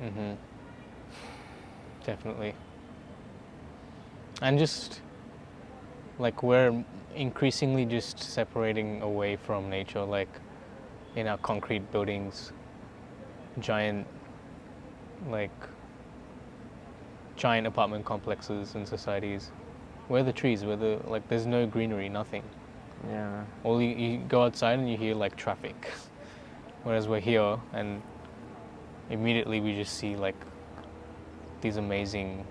Mm-hmm. Definitely. And just like we're increasingly just separating away from nature, like in our concrete buildings, giant like giant apartment complexes and societies. Where are the trees? Where the like? There's no greenery, nothing. Yeah. All you go outside and you hear like traffic. Whereas we're here and immediately we just see like these amazing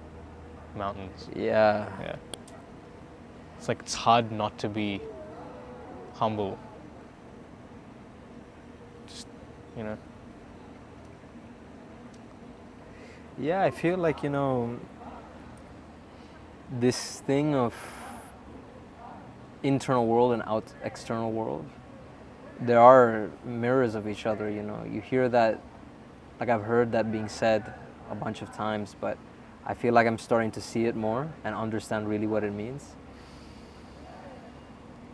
mountains. Yeah. Yeah. It's like it's hard not to be humble. Just, you know. Yeah, I feel like, this thing of internal world and external world, there are mirrors of each other, You hear that, like I've heard that being said a bunch of times, but I feel like I'm starting to see it more and understand really what it means.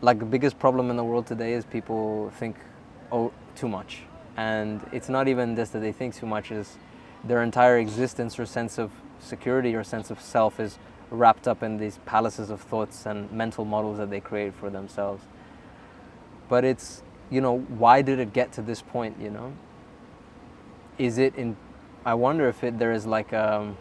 Like the biggest problem in the world today is people think, oh, too much. And it's not even this that they think too much, is their entire existence or sense of security or sense of self is wrapped up in these palaces of thoughts and mental models that they create for themselves. But it's, why did it get to this point, Is it in, I wonder if there is like a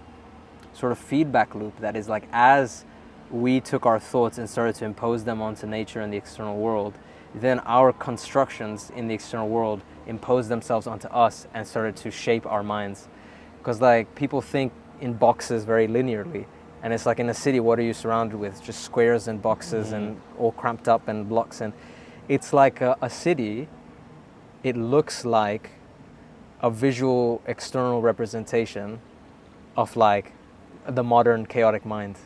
sort of feedback loop that is like, as we took our thoughts and started to impose them onto nature and the external world, then our constructions in the external world imposed themselves onto us and started to shape our minds. Because like people think in boxes very linearly, and it's like in a city, what are you surrounded with? Just squares and boxes and all cramped up and blocks. And it's like a city, it looks like a visual external representation of like the modern chaotic mind.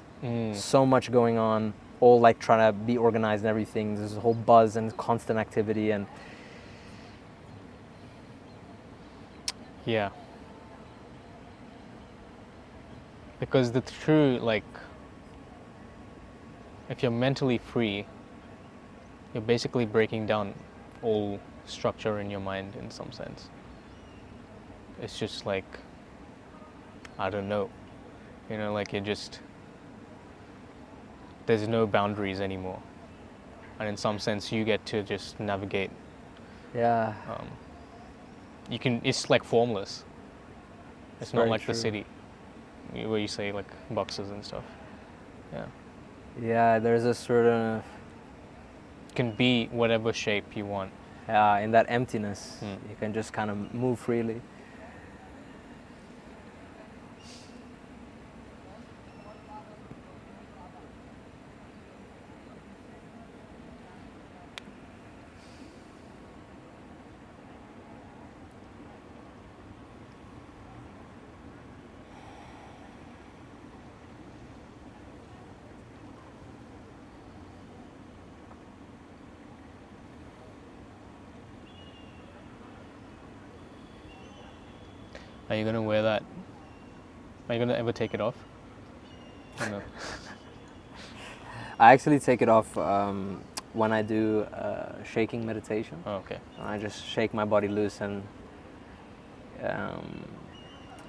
So much going on, all like trying to be organized and everything. There's a whole buzz and constant activity, and Yeah. Because the true, like, if you're mentally free, you're basically breaking down all structure in your mind in some sense. It's just like, I don't know, like you're just, there's no boundaries anymore. And in some sense, you get to just navigate. yeah, It's like formless. It's not very like true. the city where you say like boxes and stuff. Yeah. Yeah, there's a sort of, Can be whatever shape you want. in that emptiness, you can just kind of move freely. Are you gonna wear that? Are you gonna ever take it off? No. I actually take it off when I do shaking meditation. Oh, okay. I just shake my body loose and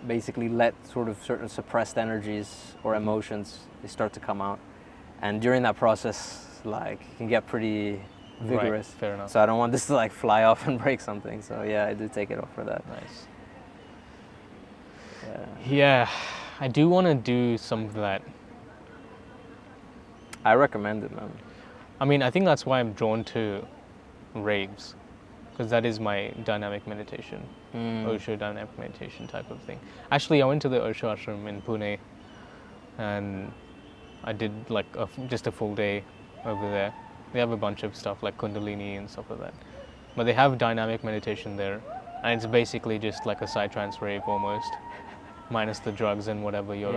basically let sort of certain suppressed energies or emotions, they start to come out. And during that process, like, it can get pretty vigorous. Right, fair enough. So I don't want this to like fly off and break something. So yeah, I do take it off for that. Nice. Yeah. I do want to do some of that. I recommend it, man. I mean, I think that's why I'm drawn to raves, because that is my dynamic meditation, Osho dynamic meditation type of thing. Actually, I went to the Osho ashram in Pune, and I did like just a full day over there. They have a bunch of stuff like Kundalini and stuff like that, but they have dynamic meditation there, and it's basically just like a psytrance rave almost, minus the drugs and whatever you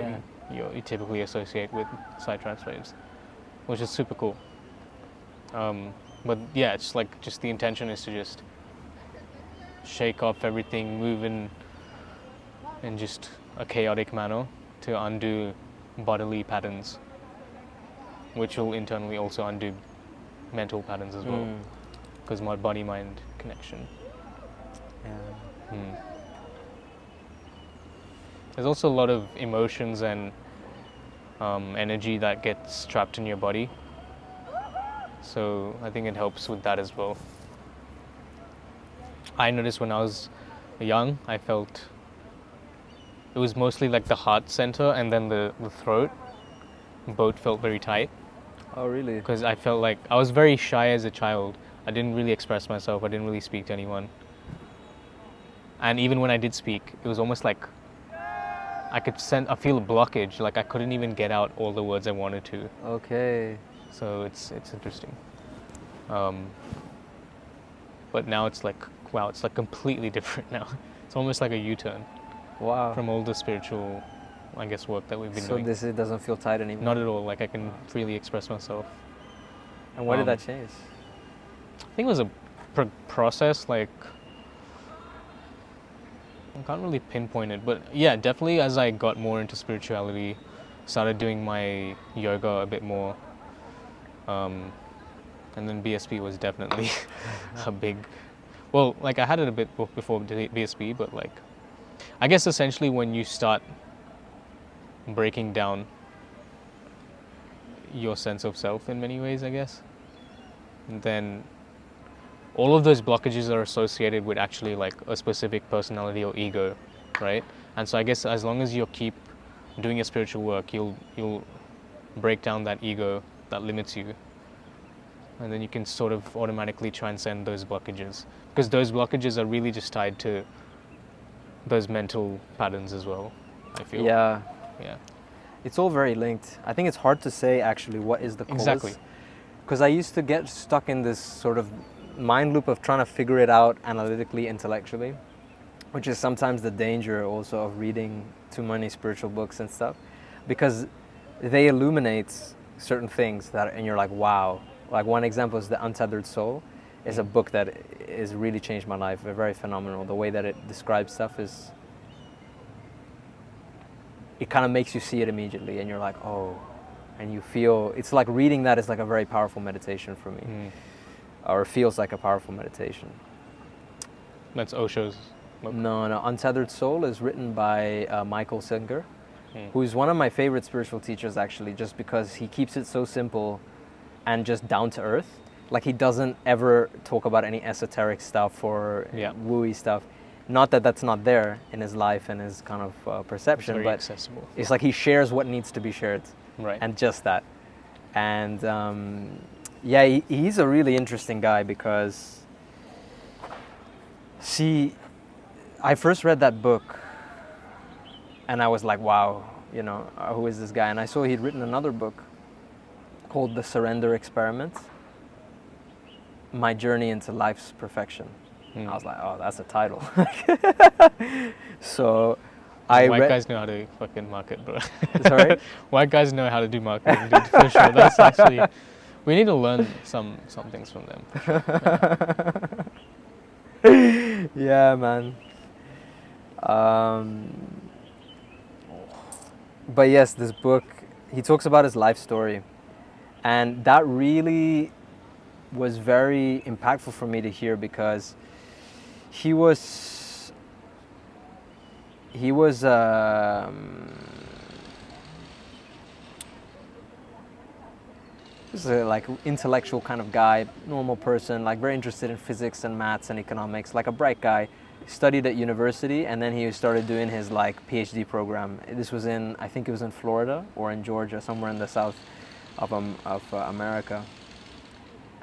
typically associate with psytrance raves, which is super cool. But yeah, it's like just the intention is to just shake off everything, move in just a chaotic manner to undo bodily patterns, which will internally also undo mental patterns as well, because my body-mind connection. Yeah. There's also a lot of emotions and energy that gets trapped in your body. So I think it helps with that as well. I noticed when I was young, I felt it was mostly like the heart center and then the throat. Both felt very tight Oh, really? because I felt like I was very shy as a child. I didn't really express myself. I didn't really speak to anyone. And even when I did speak, it was almost like I feel a blockage. Like I couldn't even get out all the words I wanted to. Okay. So it's interesting. But now it's like, wow, it's like completely different now. It's almost like a U-turn Wow. from all the spiritual, I guess, work that we've been So doing. it doesn't feel tight anymore? Not at all. Like I can freely express myself. And why did that change? I think it was a process. Like I can't really pinpoint it, but yeah, definitely as I got more into spirituality, started doing my yoga a bit more, and then BSP was definitely a big. Well, like I had it a bit before BSP, but like, I guess essentially when you start breaking down your sense of self in many ways, I guess, then all of those blockages are associated with actually like a specific personality or ego, right? And so I guess as long as you keep doing your spiritual work, you'll break down that ego that limits you, and then you can sort of automatically transcend those blockages, because those blockages are really just tied to those mental patterns as well, I feel. Yeah. Yeah. It's all very linked. I think it's hard to say actually what is the cause. Exactly. Because I used to get stuck in this sort of mind loop of trying to figure it out analytically, intellectually, which is sometimes the danger also of reading too many spiritual books and stuff, because they illuminate certain things that, and you're like, wow. Like one example is The Untethered Soul. Is a book that has really changed my life. Very phenomenal. The way that it describes stuff is, it kind of makes you see it immediately, and you're like, oh, and you feel, it's like reading that is like a very powerful meditation for me, or feels like a powerful meditation. That's Osho's book. No, Untethered Soul is written by Michael Singer, who's one of my favorite spiritual teachers actually, just because he keeps it so simple and just down to earth. Like he doesn't ever talk about any esoteric stuff or wooey stuff. Not that that's not there in his life and his kind of perception, very but accessible. It's like he shares what needs to be shared, right? And just that. And he's a really interesting guy because, see, I first read that book and I was like, wow, you know, who is this guy? And I saw he'd written another book called The Surrender Experiment, My Journey into Life's Perfection. I was like, oh, that's a title. So White guys know how to fucking market, bro. Sorry? White guys know how to do marketing, dude, for sure. That's actually, we need to learn some things from them. For sure. Yeah, man. But yes, this book, he talks about his life story. And that really was very impactful for me to hear, because he was like intellectual kind of guy, normal person, like very interested in physics and maths and economics, like a bright guy. Studied at university, and then he started doing his like PhD program. This was in, I think it was in Florida or in Georgia, somewhere in the south of America.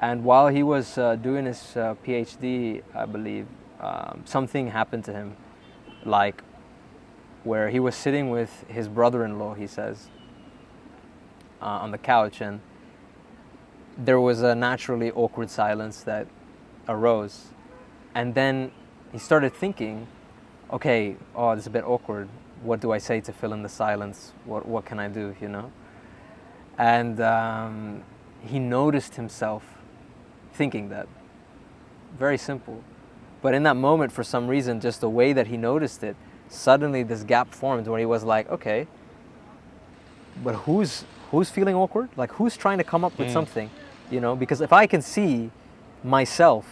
And while he was doing his PhD, I believe, something happened to him, like where he was sitting with his brother-in-law, he says, on the couch, and there was a naturally awkward silence that arose. And then he started thinking, okay, oh, this is a bit awkward. What do I say to fill in the silence? What can I do, you know? And he noticed himself thinking that. Very simple. But in that moment, for some reason, just the way that he noticed it, suddenly this gap formed where he was like, okay, but who's feeling awkward? Like, who's trying to come up with something, you know? Because if I can see myself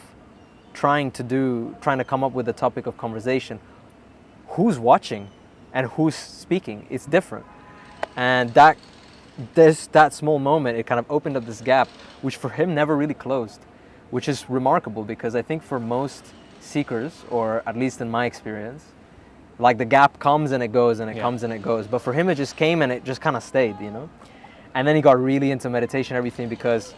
trying to come up with a topic of conversation, who's watching? and who's speaking. It's different. And that small moment, it kind of opened up this gap, which for him never really closed, which is remarkable, because I think for most seekers, or at least in my experience, like the gap comes and it goes and it comes and it goes. But for him, it just came and it just kind of stayed, you know? And then he got really into meditation and everything because,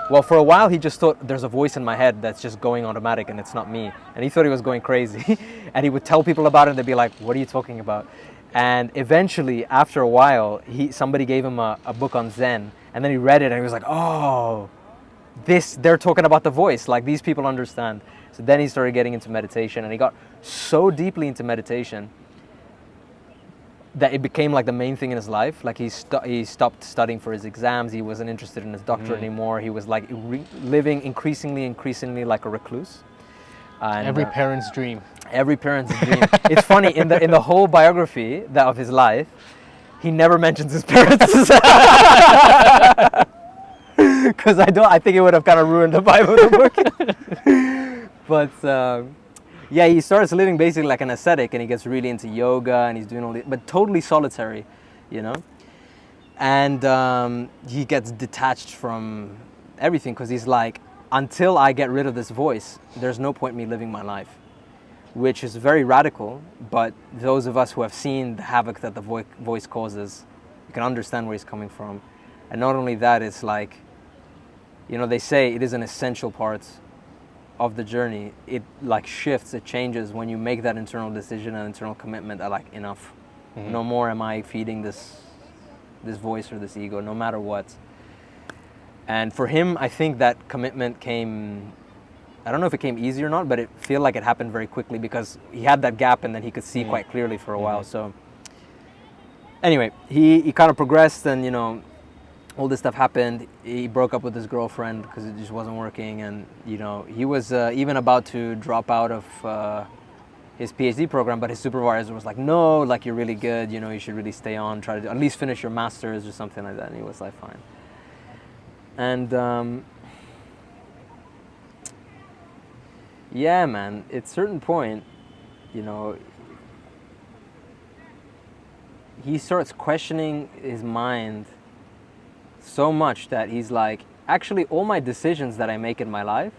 well, for a while he just thought there's a voice in my head that's just going automatic and it's not me. And he thought he was going crazy. And he would tell people about it and they'd be like, what are you talking about? And eventually, after a while, somebody gave him a book on Zen, and then he read it and he was like, oh, they're talking about the voice, like these people understand. So then he started getting into meditation, and he got so deeply into meditation that it became like the main thing in his life. Like he stopped studying for his exams. He wasn't interested in his doctorate anymore. He was like living increasingly like a recluse. And, every parent's dream. Every parent's dream. It's funny, in the whole biography of his life, he never mentions his parents. Because I think it would have kind of ruined the vibe of the book. But yeah, he starts living basically like an ascetic, and he gets really into yoga, and he's doing all this, but totally solitary, you know. And he gets detached from everything because he's like, until I get rid of this voice, there's no point in me living my life, which is very radical. But those of us who have seen the havoc that the voice causes, you can understand where he's coming from. And not only that, it's like, you know, they say it is an essential part of the journey. It like shifts, it changes when you make that internal decision and internal commitment that like, enough. No more am I feeding this voice or this ego, no matter what. And for him, I think that commitment came, I don't know if it came easy or not, but it feel like it happened very quickly because he had that gap and then he could see quite clearly for a while. So anyway, he kind of progressed, and, you know, all this stuff happened. He broke up with his girlfriend because it just wasn't working. And, you know, he was even about to drop out of his PhD program, but his supervisor was like, no, like, you're really good, you know, you should really stay on, try to at least finish your master's or something like that. And he was like, fine. And yeah, man, at a certain point, you know, he starts questioning his mind so much that he's like, actually, all my decisions that I make in my life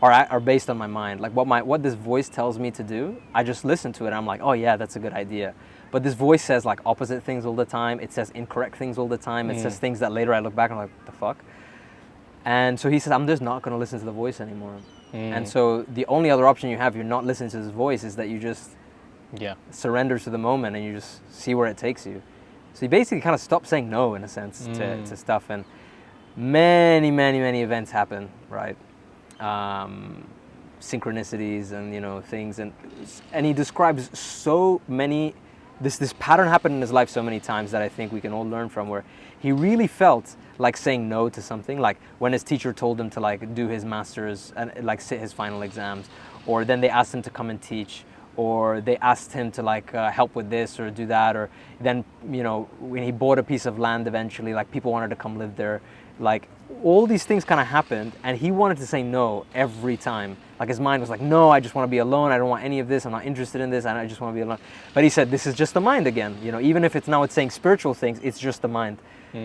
are based on my mind. Like what this voice tells me to do, I just listen to it and I'm like, oh yeah, that's a good idea. But this voice says like opposite things all the time. It says incorrect things all the time. It says things that later I look back and I'm like, what the fuck? And so he says, I'm just not going to listen to the voice anymore. And so the only other option you have, you're not listening to this voice, is that you just surrender to the moment and you just see where it takes you. So he basically kind of stopped saying no, in a sense, to stuff. And many, many, many events happen, right? Synchronicities and, you know, things. And he describes so many, this pattern happened in his life so many times that I think we can all learn from, where he really felt like saying no to something, like when his teacher told him to like do his master's and like sit his final exams, or then they asked him to come and teach, or they asked him to like help with this or do that, or then, you know, when he bought a piece of land eventually, like people wanted to come live there, like all these things kind of happened, and he wanted to say no every time. Like his mind was like, no, I just want to be alone, I don't want any of this, I'm not interested in this, and I just want to be alone. But he said, this is just the mind again, you know, even if it's saying spiritual things, it's just the mind.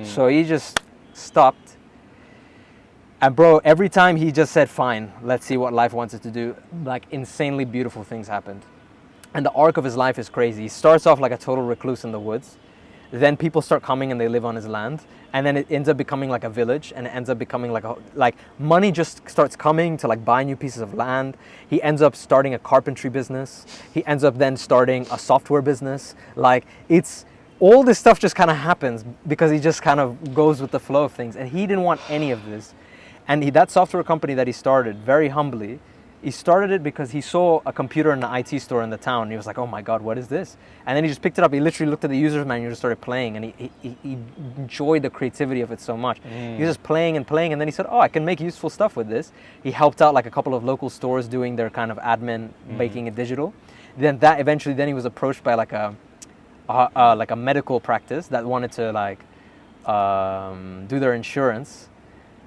So he just stopped. And bro, every time he just said, fine, let's see what life wants it to do, like insanely beautiful things happened. And the arc of his life is crazy. He starts off like a total recluse in the woods. Then people start coming and they live on his land. And then it ends up becoming like a village, and it ends up becoming like money just starts coming to like buy new pieces of land. He ends up starting a carpentry business. He ends up then starting a software business. Like it's, all this stuff just kind of happens because he just kind of goes with the flow of things. And he didn't want any of this. And that software company that he started, very humbly, he started it because he saw a computer in an IT store in the town. And he was like, oh my God, what is this? And then he just picked it up. He literally looked at the user's manual and just started playing. And he enjoyed the creativity of it so much. He was just playing and playing. And then he said, oh, I can make useful stuff with this. He helped out like a couple of local stores doing their kind of admin, making it digital. Then he was approached by like a medical practice that wanted to like do their insurance.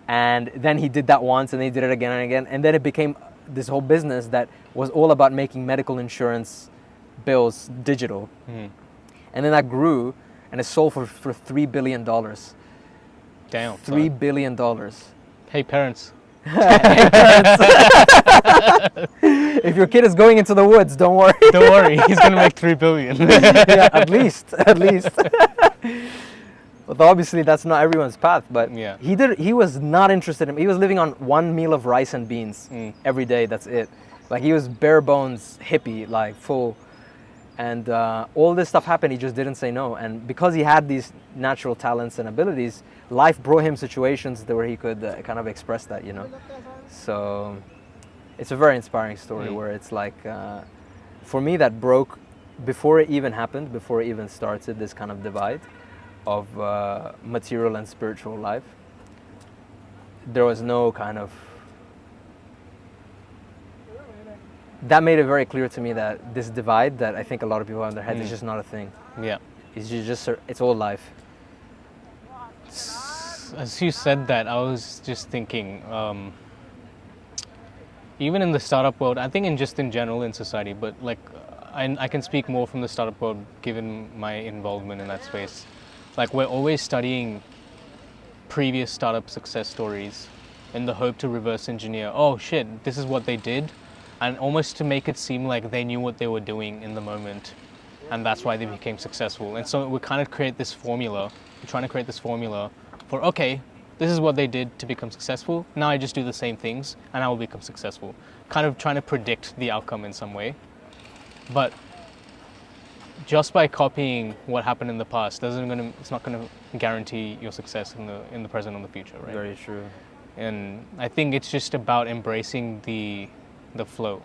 And then he did that once, and they did it again and again. And then it became this whole business that was all about making medical insurance bills digital. And then that grew, and it sold for $3 billion. Damn. $3 billion. Hey, parents. If your kid is going into the woods, don't worry. Don't worry, he's gonna make $3 billion. Yeah, at least. But obviously that's not everyone's path. But Yeah. he was not interested in. He was living on one meal of rice and beans every day. That's it. Like he was bare bones hippie, like full. And all this stuff happened. He just didn't say no. And because he had these natural talents and abilities, life brought him situations where he could kind of express that, you know. So it's a very inspiring story where it's like, for me, that broke before it even happened, before it even started, this kind of divide of material and spiritual life. There was no kind of... That made it very clear to me that this divide that I think a lot of people have in their heads is just not a thing. Yeah. It's all life. As you said that, I was just thinking, even in the startup world, I think in general in society, but like I can speak more from the startup world given my involvement in that space. Like we're always studying previous startup success stories in the hope to reverse engineer, oh shit, this is what they did, and almost to make it seem like they knew what they were doing in the moment, and that's why they became successful. And so we kind of create this formula, we're trying to create this formula for, okay, this is what they did to become successful, now I just do the same things and I will become successful. Kind of trying to predict the outcome in some way. But just by copying what happened in the past it's not gonna guarantee your success in the present or the future, right? Very true. And I think it's just about embracing the flow,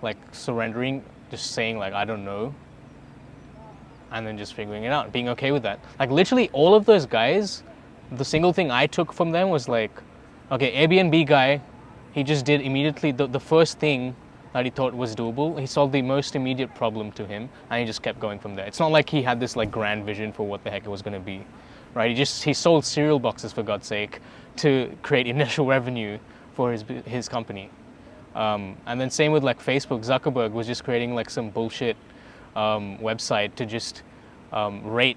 like surrendering, just saying like I don't know, and then just figuring it out, being okay with that. Like literally all of those guys, the single thing I took from them was like, okay, Airbnb guy, he just did immediately the first thing that he thought was doable. He solved the most immediate problem to him, and he just kept going from there. It's not like he had this like grand vision for what the heck it was going to be, right? He sold cereal boxes, for God's sake, to create initial revenue for his company. And then same with like Facebook, Zuckerberg was just creating like some bullshit website to just rate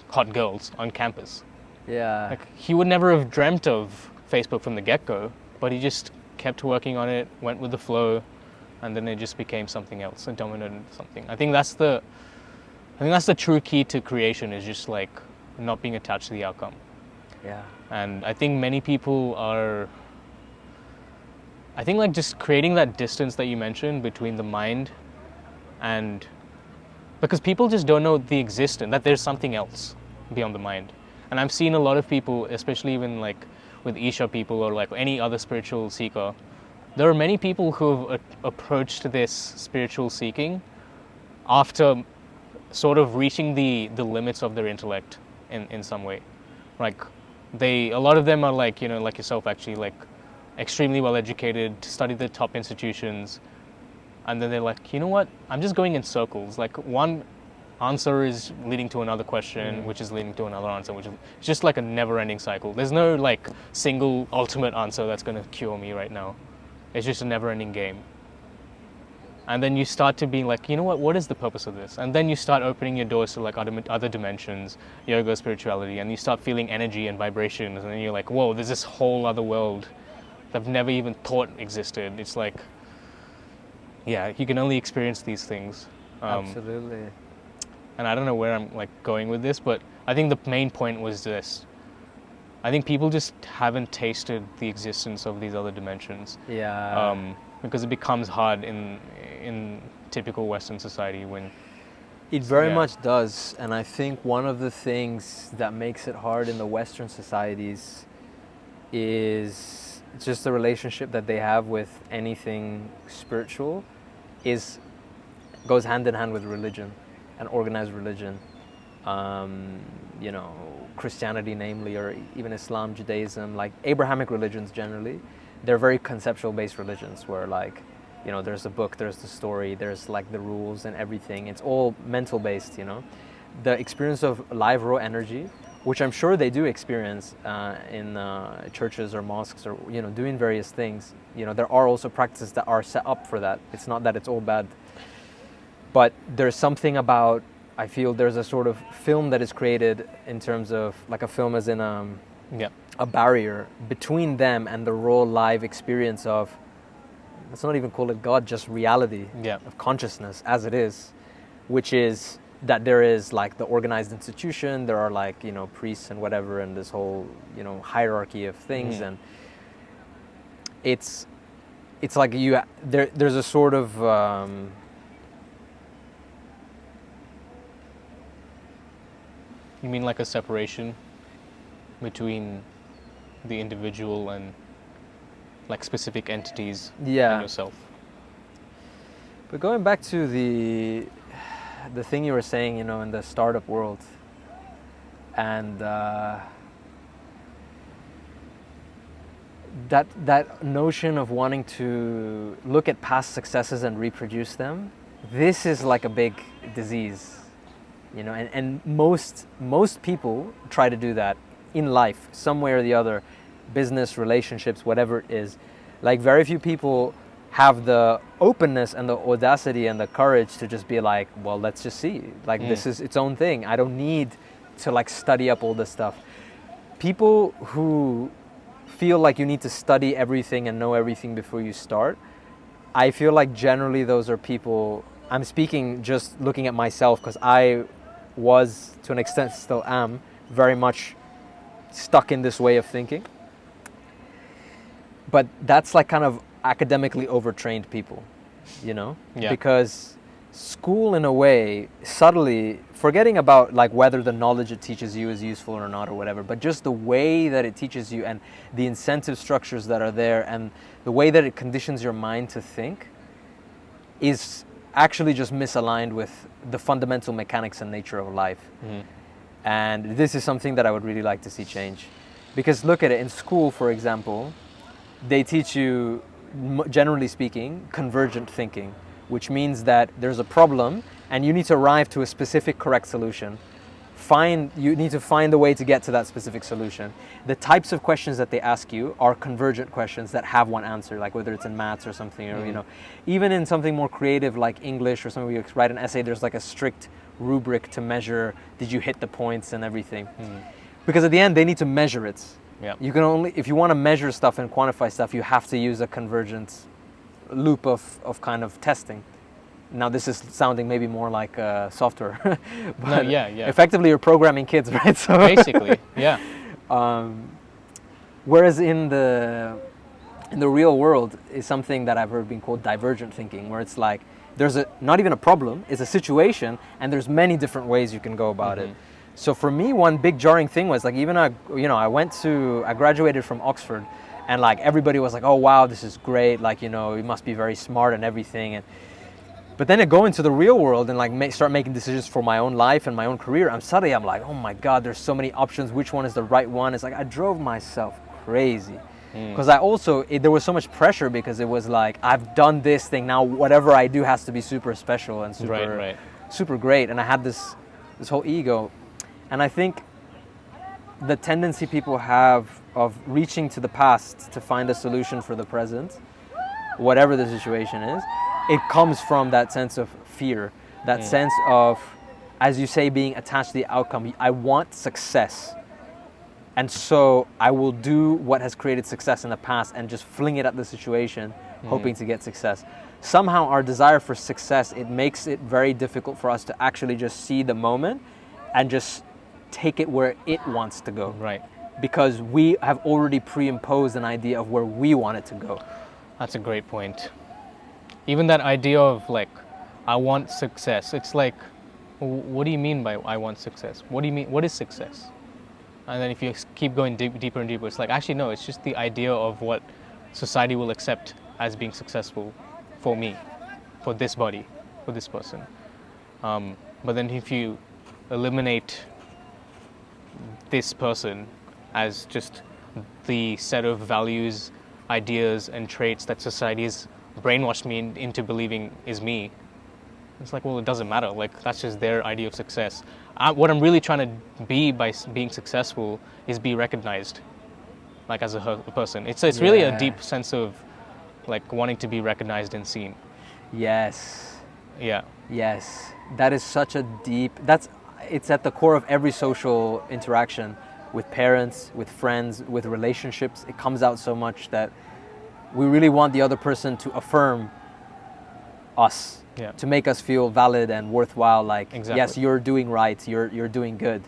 hot girls on campus. Yeah. Like he would never have dreamt of Facebook from the get-go, but he just kept working on it, went with the flow, and then it just became something else, a dominant something. I think that's the true key to creation, is just like not being attached to the outcome. Yeah. And I think many people are, I think like just creating that distance that you mentioned between the mind and, because people just don't know the existence, that there's something else beyond the mind. And I've seen a lot of people, especially even like with Isha people or like any other spiritual seeker, there are many people who have approached this spiritual seeking after sort of reaching the limits of their intellect in some way. Like a lot of them are like, you know, like yourself actually, like extremely well educated, studied the top institutions, and then they're like, you know what, I'm just going in circles. Like one answer is leading to another question, which is leading to another answer, which is just like a never-ending cycle. There's no like single ultimate answer that's going to cure me right now. It's just a never-ending game. And then you start to be like, you know what is the purpose of this? And then you start opening your doors to like other dimensions, yoga, spirituality, and you start feeling energy and vibrations, and then you're like, whoa, there's this whole other world that I've never even thought existed. It's like, yeah, you can only experience these things. Absolutely. And I don't know where I'm like going with this, but I think the main point was this. I think people just haven't tasted the existence of these other dimensions. Yeah. Because it becomes hard in typical Western society when... It very much does. And I think one of the things that makes it hard in the Western societies is just the relationship that they have with anything spiritual goes hand in hand with religion and organized religion. You know, Christianity namely, or even Islam, Judaism, like Abrahamic religions generally, they're very conceptual based religions where like, you know, there's a book, there's the story, there's like the rules and everything. It's all mental based, you know. The experience of live raw energy, which I'm sure they do experience in churches or mosques or, you know, doing various things. You know, there are also practices that are set up for that. It's not that it's all bad. But there's something about, I feel there's a sort of film that is created in terms of, like a film as in Yeah. a barrier between them and the raw live experience of, let's not even call it God, just reality Yeah. of consciousness as it is, which is that there is like the organized institution, there are like, you know, priests and whatever, and this whole, you know, hierarchy of things. And it's like there's a sort of You mean like a separation between the individual and like specific entities and yourself? But going back to the thing you were saying, you know, in the startup world, and that notion of wanting to look at past successes and reproduce them, this is like a big disease, you know, and most people try to do that in life, some way or the other, business, relationships, whatever it is. Like very few people have the openness and the audacity and the courage to just be like, well, let's just see, like this is its own thing. I don't need to like study up all this stuff. People who feel like you need to study everything and know everything before you start, I feel like generally those are people, I'm speaking just looking at myself, because I was, to an extent still am, very much stuck in this way of thinking. But that's like kind of academically overtrained people, you know? Yeah. Because school, in a way, subtly, forgetting about like whether the knowledge it teaches you is useful or not or whatever, but just the way that it teaches you and the incentive structures that are there and the way that it conditions your mind to think is actually just misaligned with the fundamental mechanics and nature of life. And this is something that I would really like to see change. Because look at it, in school, for example, they teach you, generally speaking, convergent thinking, which means that there's a problem and you need to arrive to a specific correct solution. You need to find a way to get to that specific solution. The types of questions that they ask you are convergent questions that have one answer, like whether it's in maths or something, or, you know, even in something more creative like English or something where you write an essay, there's like a strict rubric to measure, did you hit the points and everything? Because at the end, they need to measure it. Yeah. You can only, if you want to measure stuff and quantify stuff, you have to use a convergent loop of kind of testing. Now this is sounding maybe more like software, but No, yeah. effectively you're programming kids, right? So Basically, yeah. Whereas in the real world is something that I've heard being called divergent thinking, where it's like there's not even a problem, it's a situation, and there's many different ways you can go about it. So for me, one big jarring thing was like, even I graduated from Oxford, and like everybody was like, oh wow, this is great, like, you know, you must be very smart and everything. But then I go into the real world and like start making decisions for my own life and my own career. I'm like, oh my God, there's so many options. Which one is the right one? It's like I drove myself crazy. Because there was so much pressure, because it was like, I've done this thing, now whatever I do has to be super special and super great. And I had this whole ego. And I think the tendency people have of reaching to the past to find a solution for the present, whatever the situation is, it comes from that sense of fear, that sense of, as you say, being attached to the outcome. I want success. And so I will do what has created success in the past and just fling it at the situation, hoping to get success. Somehow our desire for success, it makes it very difficult for us to actually just see the moment and just take it where it wants to go. Right. Because we have already pre-imposed an idea of where we want it to go. That's a great point. Even that idea of like, I want success. It's like, what do you mean by I want success? What do you mean? What is success? And then if you keep going deeper and deeper, it's like, actually, no, it's just the idea of what society will accept as being successful for me, for this body, for this person. But then if you eliminate this person as just the set of values, ideas, and traits that society's brainwashed me into believing is me, it's like, well, it doesn't matter. Like, that's just their idea of success. What I'm really trying to be by being successful is be recognized, like, as a person. It's really a deep sense of like wanting to be recognized and seen. Yes. Yeah. Yes, that is such a deep. It's at the core of every social interaction, with parents, with friends, with relationships. It comes out so much that we really want the other person to affirm us, Yeah. to make us feel valid and worthwhile. Like, Exactly. yes, you're doing right. You're doing good.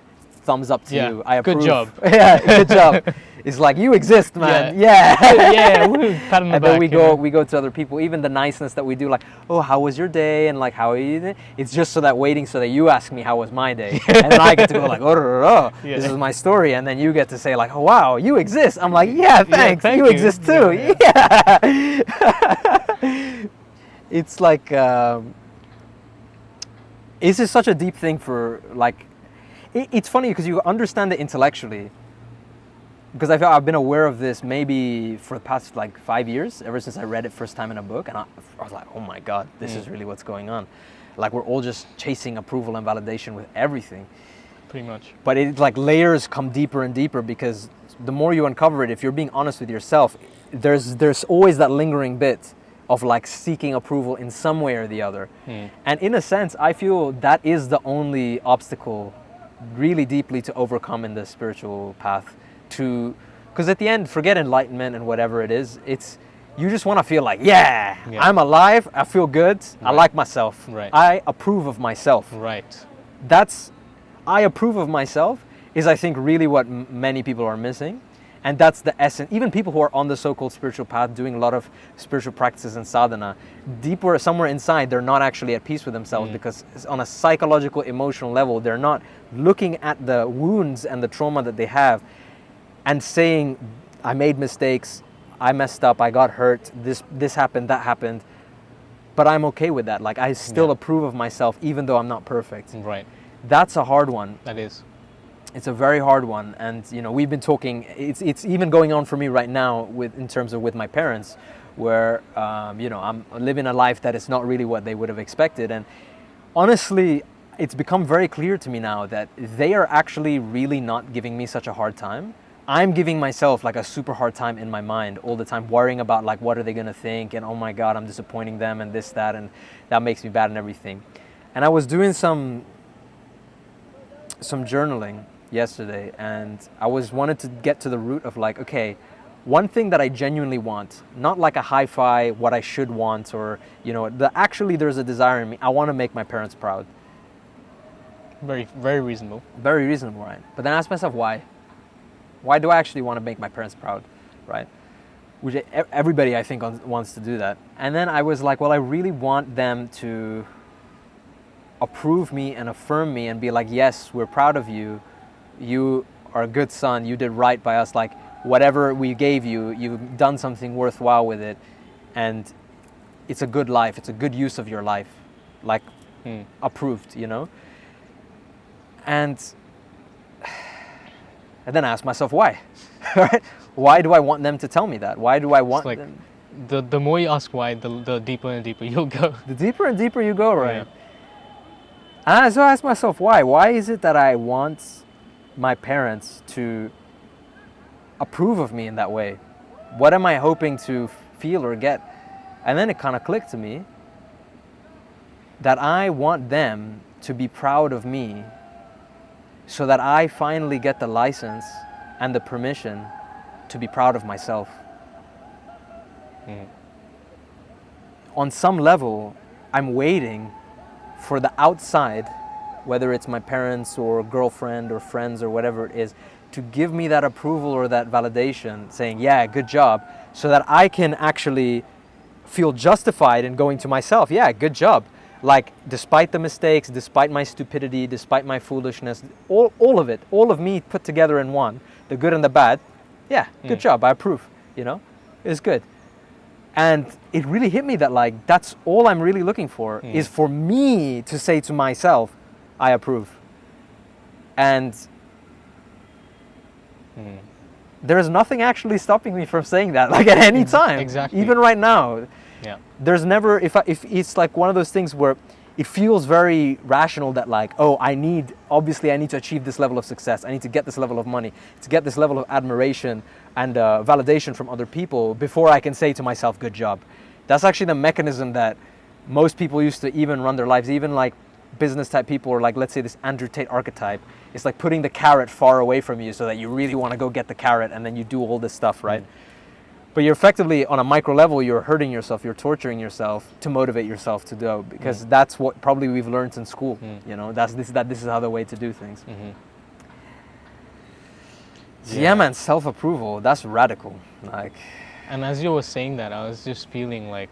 Thumbs up to Yeah. you. I approve. Good job. Yeah, good job. It's like, you exist, man. Yeah. Yeah. Woo, pat on the And back, then you know? we go to other people. Even the niceness that we do, like, oh, how was your day? And like, how are you? It's just so that you ask me how was my day, and then I get to go like, oh, Yeah. this is my story, and then you get to say like, oh wow, you exist. I'm like, yeah, thanks. thank you you. exist too. Yeah, Yeah. It's like, this is such a deep thing for like. It's funny because you understand it intellectually. Because I've been aware of this maybe for the past like 5 years, ever since I read it first time in a book, and I was like, oh my God, this is really what's going on. Like, we're all just chasing approval and validation with everything. Pretty much. But it's like layers come deeper and deeper, because the more you uncover it, if you're being honest with yourself, there's always that lingering bit of like seeking approval in some way or the other. And in a sense, I feel that is the only obstacle really deeply to overcome in the spiritual path. Because at the end, forget enlightenment and whatever it is, it's you just want to feel like, yeah, I'm alive, I feel good, I like myself, I approve of myself. Right. That's, I approve of myself is, I think, really what many people are missing. And that's the essence. Even people who are on the so-called spiritual path, doing a lot of spiritual practices and sadhana, deeper, somewhere inside, they're not actually at peace with themselves, because on a psychological, emotional level, they're not looking at the wounds and the trauma that they have and saying, I made mistakes, I messed up, I got hurt, this happened, that happened, but I'm okay with that. Like, I still approve of myself, even though I'm not perfect. Right. That's a hard one. That is. It's a very hard one, and you know, we've been talking. It's even going on for me right now in terms of with my parents, where you know, I'm living a life that is not really what they would have expected. And honestly, it's become very clear to me now that they are actually really not giving me such a hard time. I'm giving myself like a super hard time in my mind all the time, worrying about like, what are they gonna think, and oh my God, I'm disappointing them, and this, that, and that makes me bad and everything. And I was doing some journaling yesterday, and I wanted to get to the root of like, okay, one thing that I genuinely want, not like a hi-fi what I should want, or you know, actually there's a desire in me. I want to make my parents proud. Very, very reasonable. Very reasonable, right? But then I ask myself, why? Why do I actually want to make my parents proud, right? Which everybody, I think, wants to do that. And then I was like, well, I really want them to approve me and affirm me and be like, yes, we're proud of you. You are a good son. You did right by us. Like, whatever we gave you, you've done something worthwhile with it. And it's a good life. It's a good use of your life. Like, approved, you know? And then I ask myself, why? Right? Why do I want them to tell me that? Why do I want them? The more you ask why, the deeper and deeper you'll go. The deeper and deeper you go, right? Yeah. And so I ask myself, why? Why is it that I want my parents to approve of me in that way? What am I hoping to feel or get? And then it kind of clicked to me that I want them to be proud of me, so that I finally get the license and the permission to be proud of myself. On some level, I'm waiting for the outside, whether it's my parents or girlfriend or friends or whatever it is, to give me that approval or that validation, saying, yeah, good job, so that I can actually feel justified in going to myself, yeah, good job. Like, despite the mistakes, despite my stupidity, despite my foolishness, all of it, all of me put together in one, the good and the bad, yeah, good job, I approve, you know, it's good. And it really hit me that like, that's all I'm really looking for, is for me to say to myself, I approve. And there is nothing actually stopping me from saying that, like at any time. Exactly. Even right now. Yeah. There's never, if it's like one of those things where it feels very rational that like, oh, obviously I need to achieve this level of success. I need to get this level of money, to get this level of admiration and validation from other people before I can say to myself, good job. That's actually the mechanism that most people used to even run their lives, even like business type people, or like, let's say this Andrew Tate archetype, it's like putting the carrot far away from you so that you really want to go get the carrot, and then you do all this stuff, right? But you're effectively, on a micro level, you're hurting yourself, you're torturing yourself to motivate yourself to do, because that's what probably we've learned in school. You know, this is how the way to do things. So yeah, man, self-approval, that's radical. Like, and as you were saying that, I was just feeling like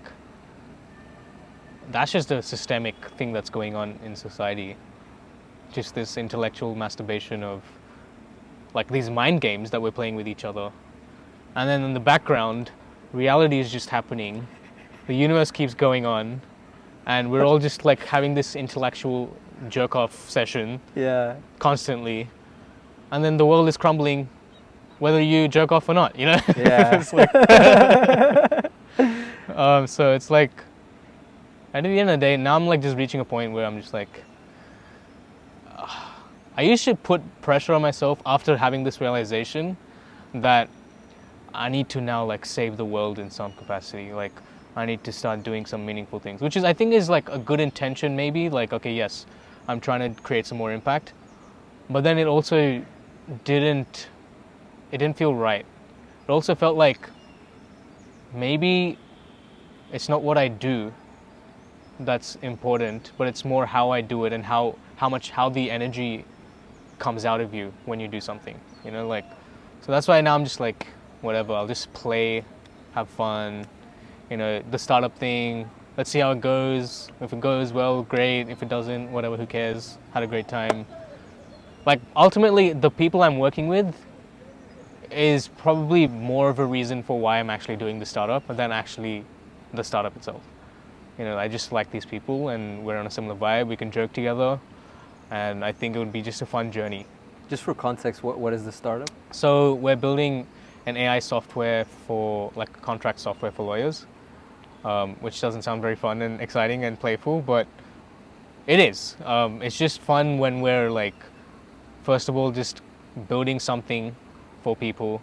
that's just a systemic thing that's going on in society. Just this intellectual masturbation of like these mind games that we're playing with each other. And then in the background, reality is just happening. The universe keeps going on, and we're all just like having this intellectual jerk-off session constantly. And then the world is crumbling, whether you jerk off or not, you know? Yeah. It's like so it's like, at the end of the day, now I'm like just reaching a point where I'm just like, I used to put pressure on myself after having this realization that I need to now like save the world in some capacity. Like I need to start doing some meaningful things, which is, I think, is like a good intention maybe. Like, okay, yes, I'm trying to create some more impact. But then it also didn't feel right. It also felt like maybe it's not what I do that's important, but it's more how I do it and how the energy comes out of you when you do something, you know, like, so that's why now I'm just like, whatever, I'll just play, have fun, you know, the startup thing, let's see how it goes. If it goes well, great. If it doesn't, whatever, who cares? Had a great time. Like, ultimately, the people I'm working with is probably more of a reason for why I'm actually doing the startup than actually the startup itself. You know, I just like these people and we're on a similar vibe, we can joke together, and I think it would be just a fun journey. Just for context, what is the startup? So we're building an AI software for, like, contract software for lawyers, which doesn't sound very fun and exciting and playful, but it is. It's just fun when we're like, first of all, just building something for people.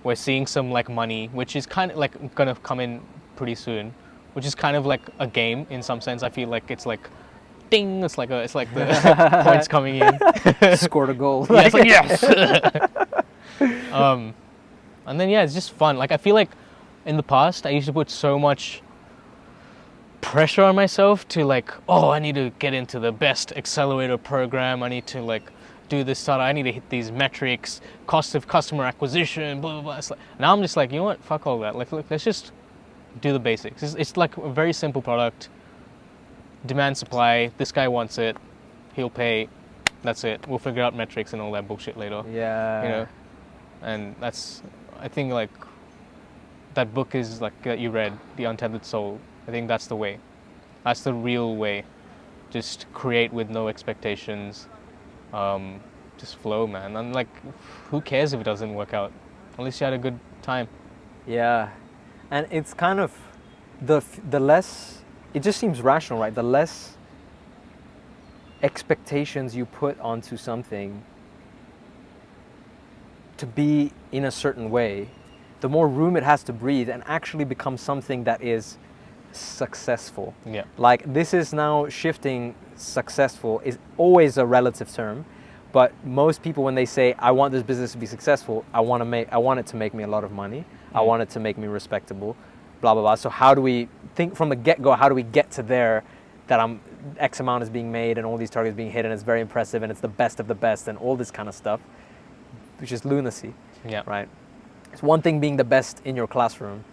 We're seeing some like money, which is kind of like gonna come in pretty soon, which is kind of like a game in some sense. I feel like it's like, ding! It's like the points coming in. Scored a goal. Yeah, it's like, yes. And then it's just fun. Like, I feel like in the past I used to put so much pressure on myself to like, oh, I need to get into the best accelerator program. I need to like do this startup. I need to hit these metrics, cost of customer acquisition, blah blah blah. It's like, now I'm just like, you know what? Fuck all that. Like, look, let's just do the basics. It's like a very simple product. Demand, supply. This guy wants it. He'll pay. That's it. We'll figure out metrics and all that bullshit later. Yeah. You know, and that's, I think, like, that book is like that you read, The Untethered Soul. I think that's the way. That's the real way. Just create with no expectations. Just flow, man. And like, who cares if it doesn't work out? At least you had a good time. Yeah. And it's kind of the less, it just seems rational, right? The less expectations you put onto something to be in a certain way, the more room it has to breathe and actually become something that is successful. Yeah. Like, this is now shifting. Successful is always a relative term, but most people, when they say, I want this business to be successful, I want it to make me a lot of money. I want it to make me respectable, blah, blah, blah. So how do we think from the get-go, how do we get to there, that X amount is being made and all these targets being hit and it's very impressive and it's the best of the best and all this kind of stuff, which is lunacy, right? It's one thing being the best in your classroom,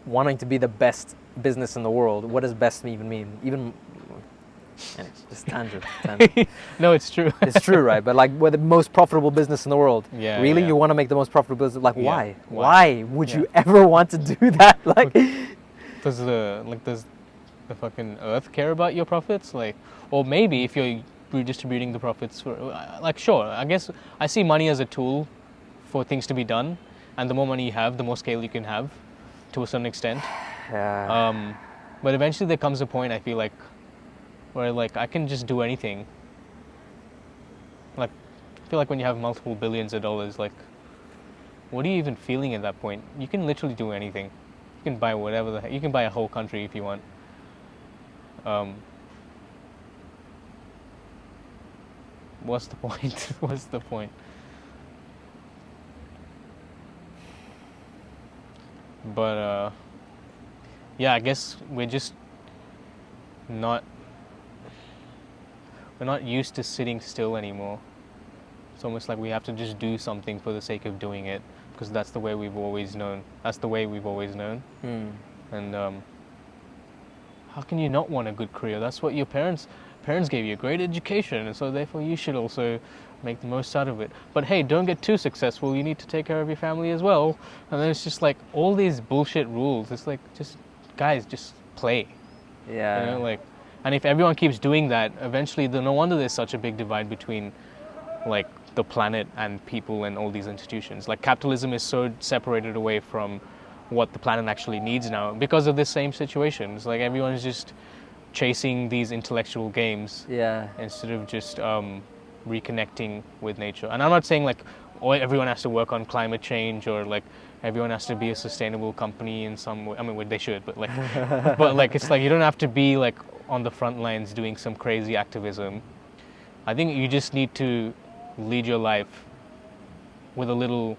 wanting to be the best business in the world. What does best even mean? Just tangent. No, it's true. It's true, right? But like, we're the most profitable business in the world. Yeah. Really? Yeah. You want to make the most profitable business? Like, why? Why? Why would you ever want to do that? Like, does the fucking earth care about your profits? Like, or maybe if you're redistributing the profits for, like, sure, I guess I see money as a tool for things to be done, and the more money you have, the more scale you can have, to a certain extent. yeah. But eventually there comes a point, I feel like, where like I can just do anything. Like, I feel like when you have multiple billions of dollars, like, what are you even feeling at that point? You can literally do anything. You can buy whatever you can buy a whole country if you want. what's the point? What's the point? But yeah, I guess not we're not used to sitting still anymore. It's almost like we have to just do something for the sake of doing it, because that's the way we've always known. That's the way we've always known. And how can you not want a good career? That's what your parents gave you, a great education, and so therefore you should also make the most out of it. But hey, don't get too successful. You need to take care of your family as well. And then it's just like all these bullshit rules. It's like, just guys, just play. Yeah. You know, like, and if everyone keeps doing that, eventually, no wonder there's such a big divide between like the planet and people and all these institutions. Like, capitalism is so separated away from what the planet actually needs now because of this same situation. It's like everyone's just chasing these intellectual games, instead of just reconnecting with nature. And I'm not saying like everyone has to work on climate change, or like everyone has to be a sustainable company in some way. I mean, well, they should, but like but like it's like you don't have to be like on the front lines doing some crazy activism. I think you just need to lead your life with a little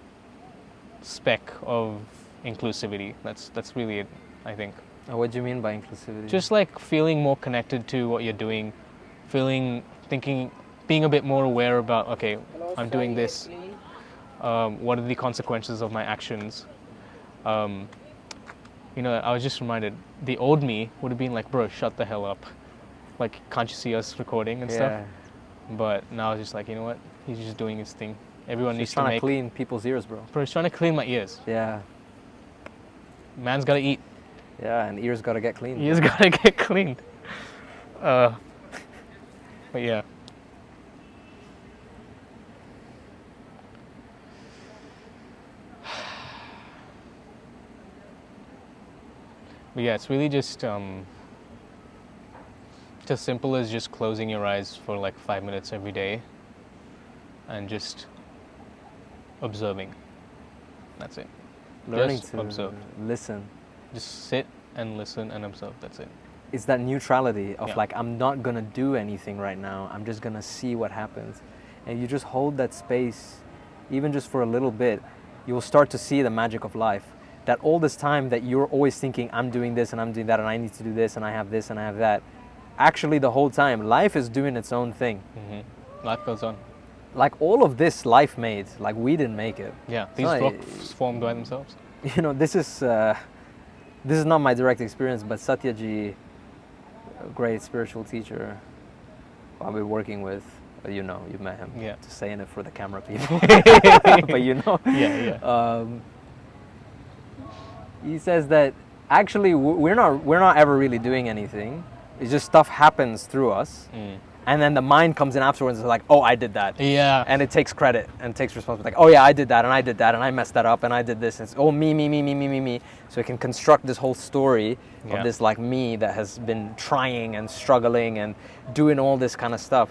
speck of inclusivity. That's really it, I think. What do you mean by inclusivity? Just like feeling more connected to what you're doing, thinking, being a bit more aware about, okay, I'm doing this. What are the consequences of my actions? You know, I was just reminded, the old me would have been like, bro, shut the hell up. Like, can't you see us recording and stuff? But now it's just like, you know what? He's just doing his thing. Everyone needs to trying to clean people's ears, bro. Bro, he's trying to clean my ears. Yeah. Man's gotta eat. Yeah, and ears gotta get cleaned. Ears gotta get cleaned. But yeah. But yeah, it's really just as simple as just closing your eyes for like 5 minutes every day and just observing. That's it. Learning just to observe. Listen. Just sit and listen and observe. That's it. It's that neutrality of like, I'm not gonna do anything right now. I'm just gonna see what happens. And you just hold that space, even just for a little bit, you will start to see the magic of life. That all this time that you're always thinking, I'm doing this and I'm doing that and I need to do this and I have this and I have that. Actually, the whole time, life is doing its own thing. Mm-hmm. Life goes on. Like all of this, life made. Like we didn't make it. Yeah, these rocks formed by themselves. You know, this is not my direct experience, but Satyaji, a great spiritual teacher I've been working with, you know, you've met him. Yeah. Just saying it for the camera people. But you know. Yeah. He says that actually we're not ever really doing anything. It's just stuff happens through us. And then the mind comes in afterwards and is like, oh, I did that. Yeah. And it takes credit and takes responsibility. Like, oh yeah, I did that and I did that and I messed that up and I did this. And it's, oh, me. So it can construct this whole story of this like me that has been trying and struggling and doing all this kind of stuff.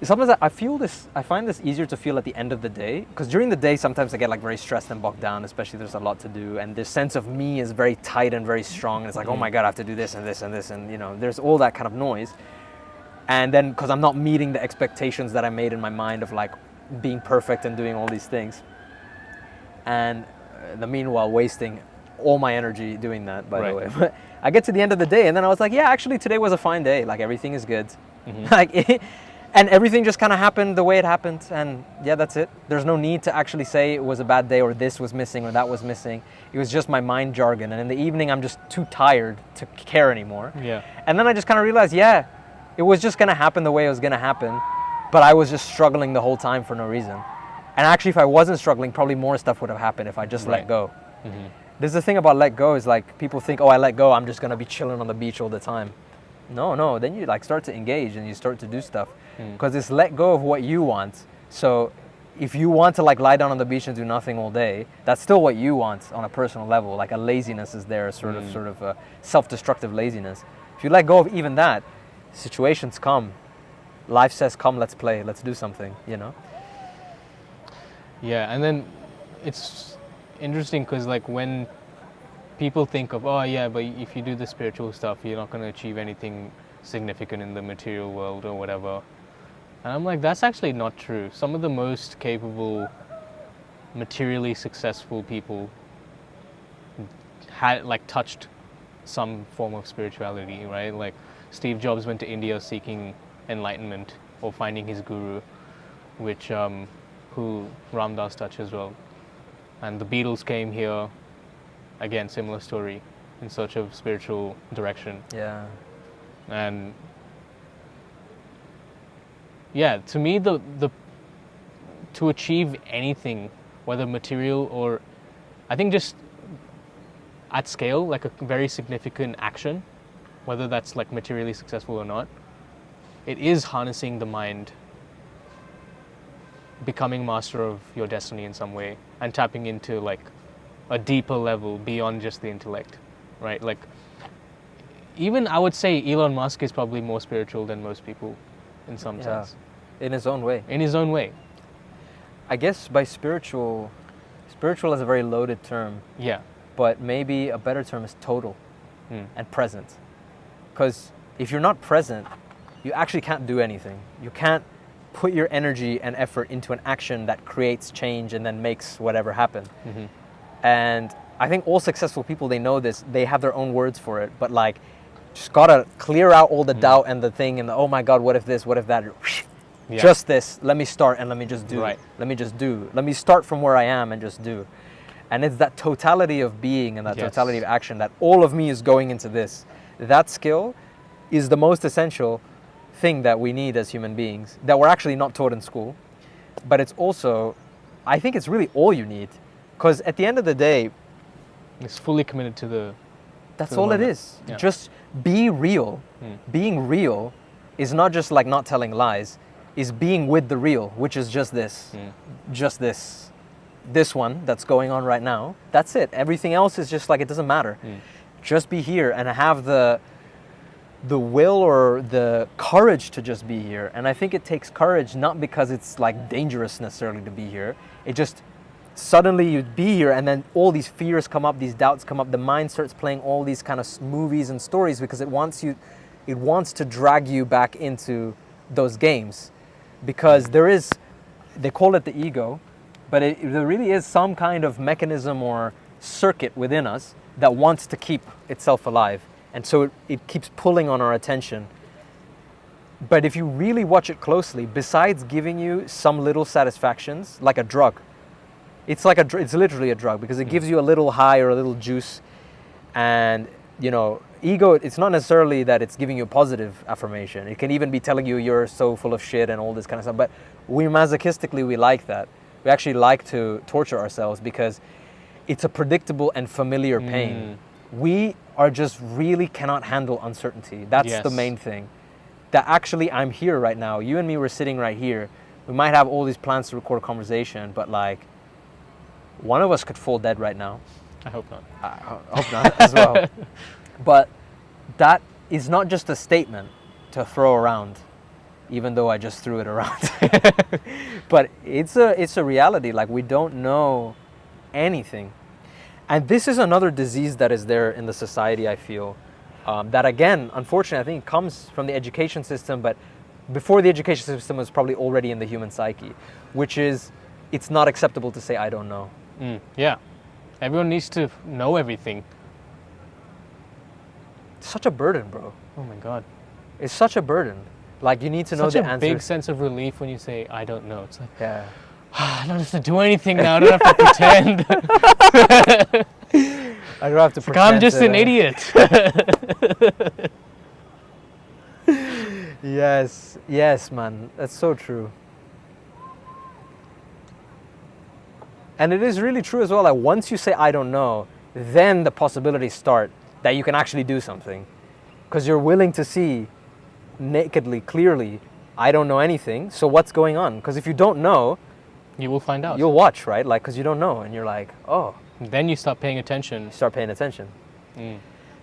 Sometimes I find this easier to feel at the end of the day, because during the day sometimes I get like very stressed and bogged down, especially there's a lot to do, and this sense of me is very tight and very strong, and it's like, oh my God, I have to do this and this and this, and you know, there's all that kind of noise. And then because I'm not meeting the expectations that I made in my mind of like being perfect and doing all these things, and the meanwhile wasting all my energy doing that, by the way. But I get to the end of the day and then I was like, yeah, actually today was a fine day, like everything is good. Like and everything just kind of happened the way it happened, and yeah, that's it. There's no need to actually say it was a bad day or this was missing or that was missing. It was just my mind jargon, and in the evening I'm just too tired to care anymore. Yeah. And then I just kind of realized, yeah, it was just gonna happen the way it was gonna happen, but I was just struggling the whole time for no reason. And actually, if I wasn't struggling, probably more stuff would have happened if I just let go. There's the thing about let go is like, people think, oh, I let go, I'm just gonna be chilling on the beach all the time. No, then you like start to engage and you start to do stuff. Because it's let go of what you want. So if you want to like lie down on the beach and do nothing all day, that's still what you want on a personal level. Like a laziness is there, sort of a self-destructive laziness. If you let go of even that, situations come. Life says, come, let's play, let's do something, you know? Yeah, and then it's interesting because like when people think of, oh yeah, but if you do the spiritual stuff, you're not going to achieve anything significant in the material world or whatever. And I'm like, that's actually not true. Some of the most capable, materially successful people had like touched some form of spirituality, right? Like Steve Jobs went to India seeking enlightenment or finding his guru, which who Ram Dass touched as well. And the Beatles came here, again, similar story, in search of spiritual direction. Yeah. And yeah, to me, the to achieve anything, whether material or, I think just at scale, like a very significant action, whether that's like materially successful or not, it is harnessing the mind, becoming master of your destiny in some way, and tapping into like a deeper level beyond just the intellect, right? Like, even I would say Elon Musk is probably more spiritual than most people in some sense. In his own way. In his own way. I guess by spiritual is a very loaded term. Yeah. But maybe a better term is total and present. Because if you're not present, you actually can't do anything. You can't put your energy and effort into an action that creates change and then makes whatever happen. Mm-hmm. And I think all successful people, they know this, they have their own words for it, but like, just gotta clear out all the doubt and the thing and the, oh my God, what if this, what if that? Yeah. Just this, let me start and let me just do. Right. Let me just do. Let me start from where I am and just do. And it's that totality of being and that totality of action that all of me is going into this. That skill is the most essential thing that we need as human beings, that we're actually not taught in school. But it's also, I think it's really all you need. Because at the end of the day, it's fully committed to the... That's all it is. Yeah. Just be real. Being real is not just like not telling lies, is being with the real, which is just this. Just this. This one that's going on right now. That's it. Everything else is just like, it doesn't matter. Just be here and have the will or the courage to just be here. And I think it takes courage, not because it's like dangerous necessarily to be here. It just, suddenly you'd be here and then all these fears come up, these doubts come up, the mind starts playing all these kind of movies and stories because it wants to drag you back into those games. Because they call it the ego, but there really is some kind of mechanism or circuit within us that wants to keep itself alive. And so it keeps pulling on our attention. But if you really watch it closely, besides giving you some little satisfactions, like a drug, it's literally a drug because it gives you a little high or a little juice. And, you know, ego, it's not necessarily that it's giving you a positive affirmation. It can even be telling you you're so full of shit and all this kind of stuff. But we masochistically, we like that. We actually like to torture ourselves because it's a predictable and familiar pain. We are just really cannot handle uncertainty. That's the main thing. That actually I'm here right now. You and me were sitting right here. We might have all these plans to record a conversation, but like one of us could fall dead right now. I hope not. I hope not as well. But that is not just a statement to throw around, even though I just threw it around. But it's a reality. Like, we don't know anything. And this is another disease that is there in the society, I feel. That again, unfortunately, I think comes from the education system, but before the education system was probably already in the human psyche, which is, it's not acceptable to say, I don't know. Yeah. Everyone needs to know everything. It's such a burden, bro. Oh my God. It's such a burden. Like, you need to know the answer. Such a big sense of relief when you say, I don't know. It's like, I don't have to do anything now. I don't have to pretend. I don't have to pretend. I'm just an idiot. Yes, man. That's so true. And it is really true as well. Like, once you say, I don't know, then the possibilities start that you can actually do something. Because you're willing to see nakedly, clearly, I don't know anything. So what's going on? Because if you don't know, you will find out. You'll watch, right? Like, because you don't know. And you're like, oh. Then you start paying attention. You start paying attention.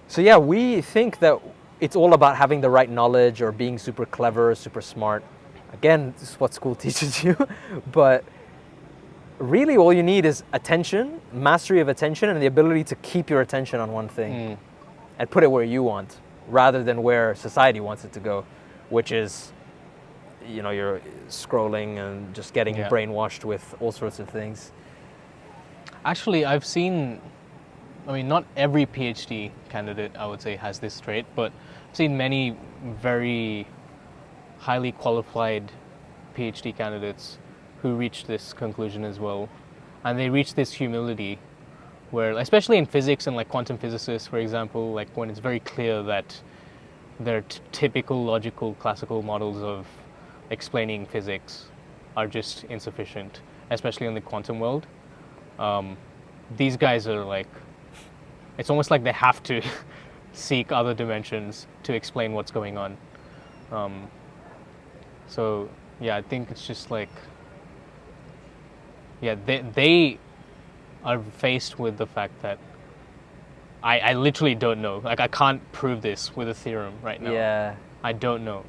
So yeah, we think that it's all about having the right knowledge or being super clever, super smart. Again, this is what school teaches you. But really all you need is attention, mastery of attention, and the ability to keep your attention on one thing and put it where you want, rather than where society wants it to go, which is, you know, you're scrolling and just getting brainwashed with all sorts of things. Actually, I've seen, I mean, not every PhD candidate, I would say, has this trait, but I've seen many very highly qualified PhD candidates who reach this conclusion as well. And they reach this humility where, especially in physics and like quantum physicists, for example, like when it's very clear that their typical logical classical models of explaining physics are just insufficient, especially in the quantum world. These guys are like, it's almost like they have to seek other dimensions to explain what's going on. So yeah, I think it's just like, yeah, they are faced with the fact that I literally don't know. Like, I can't prove this with a theorem right now. Yeah. I don't know.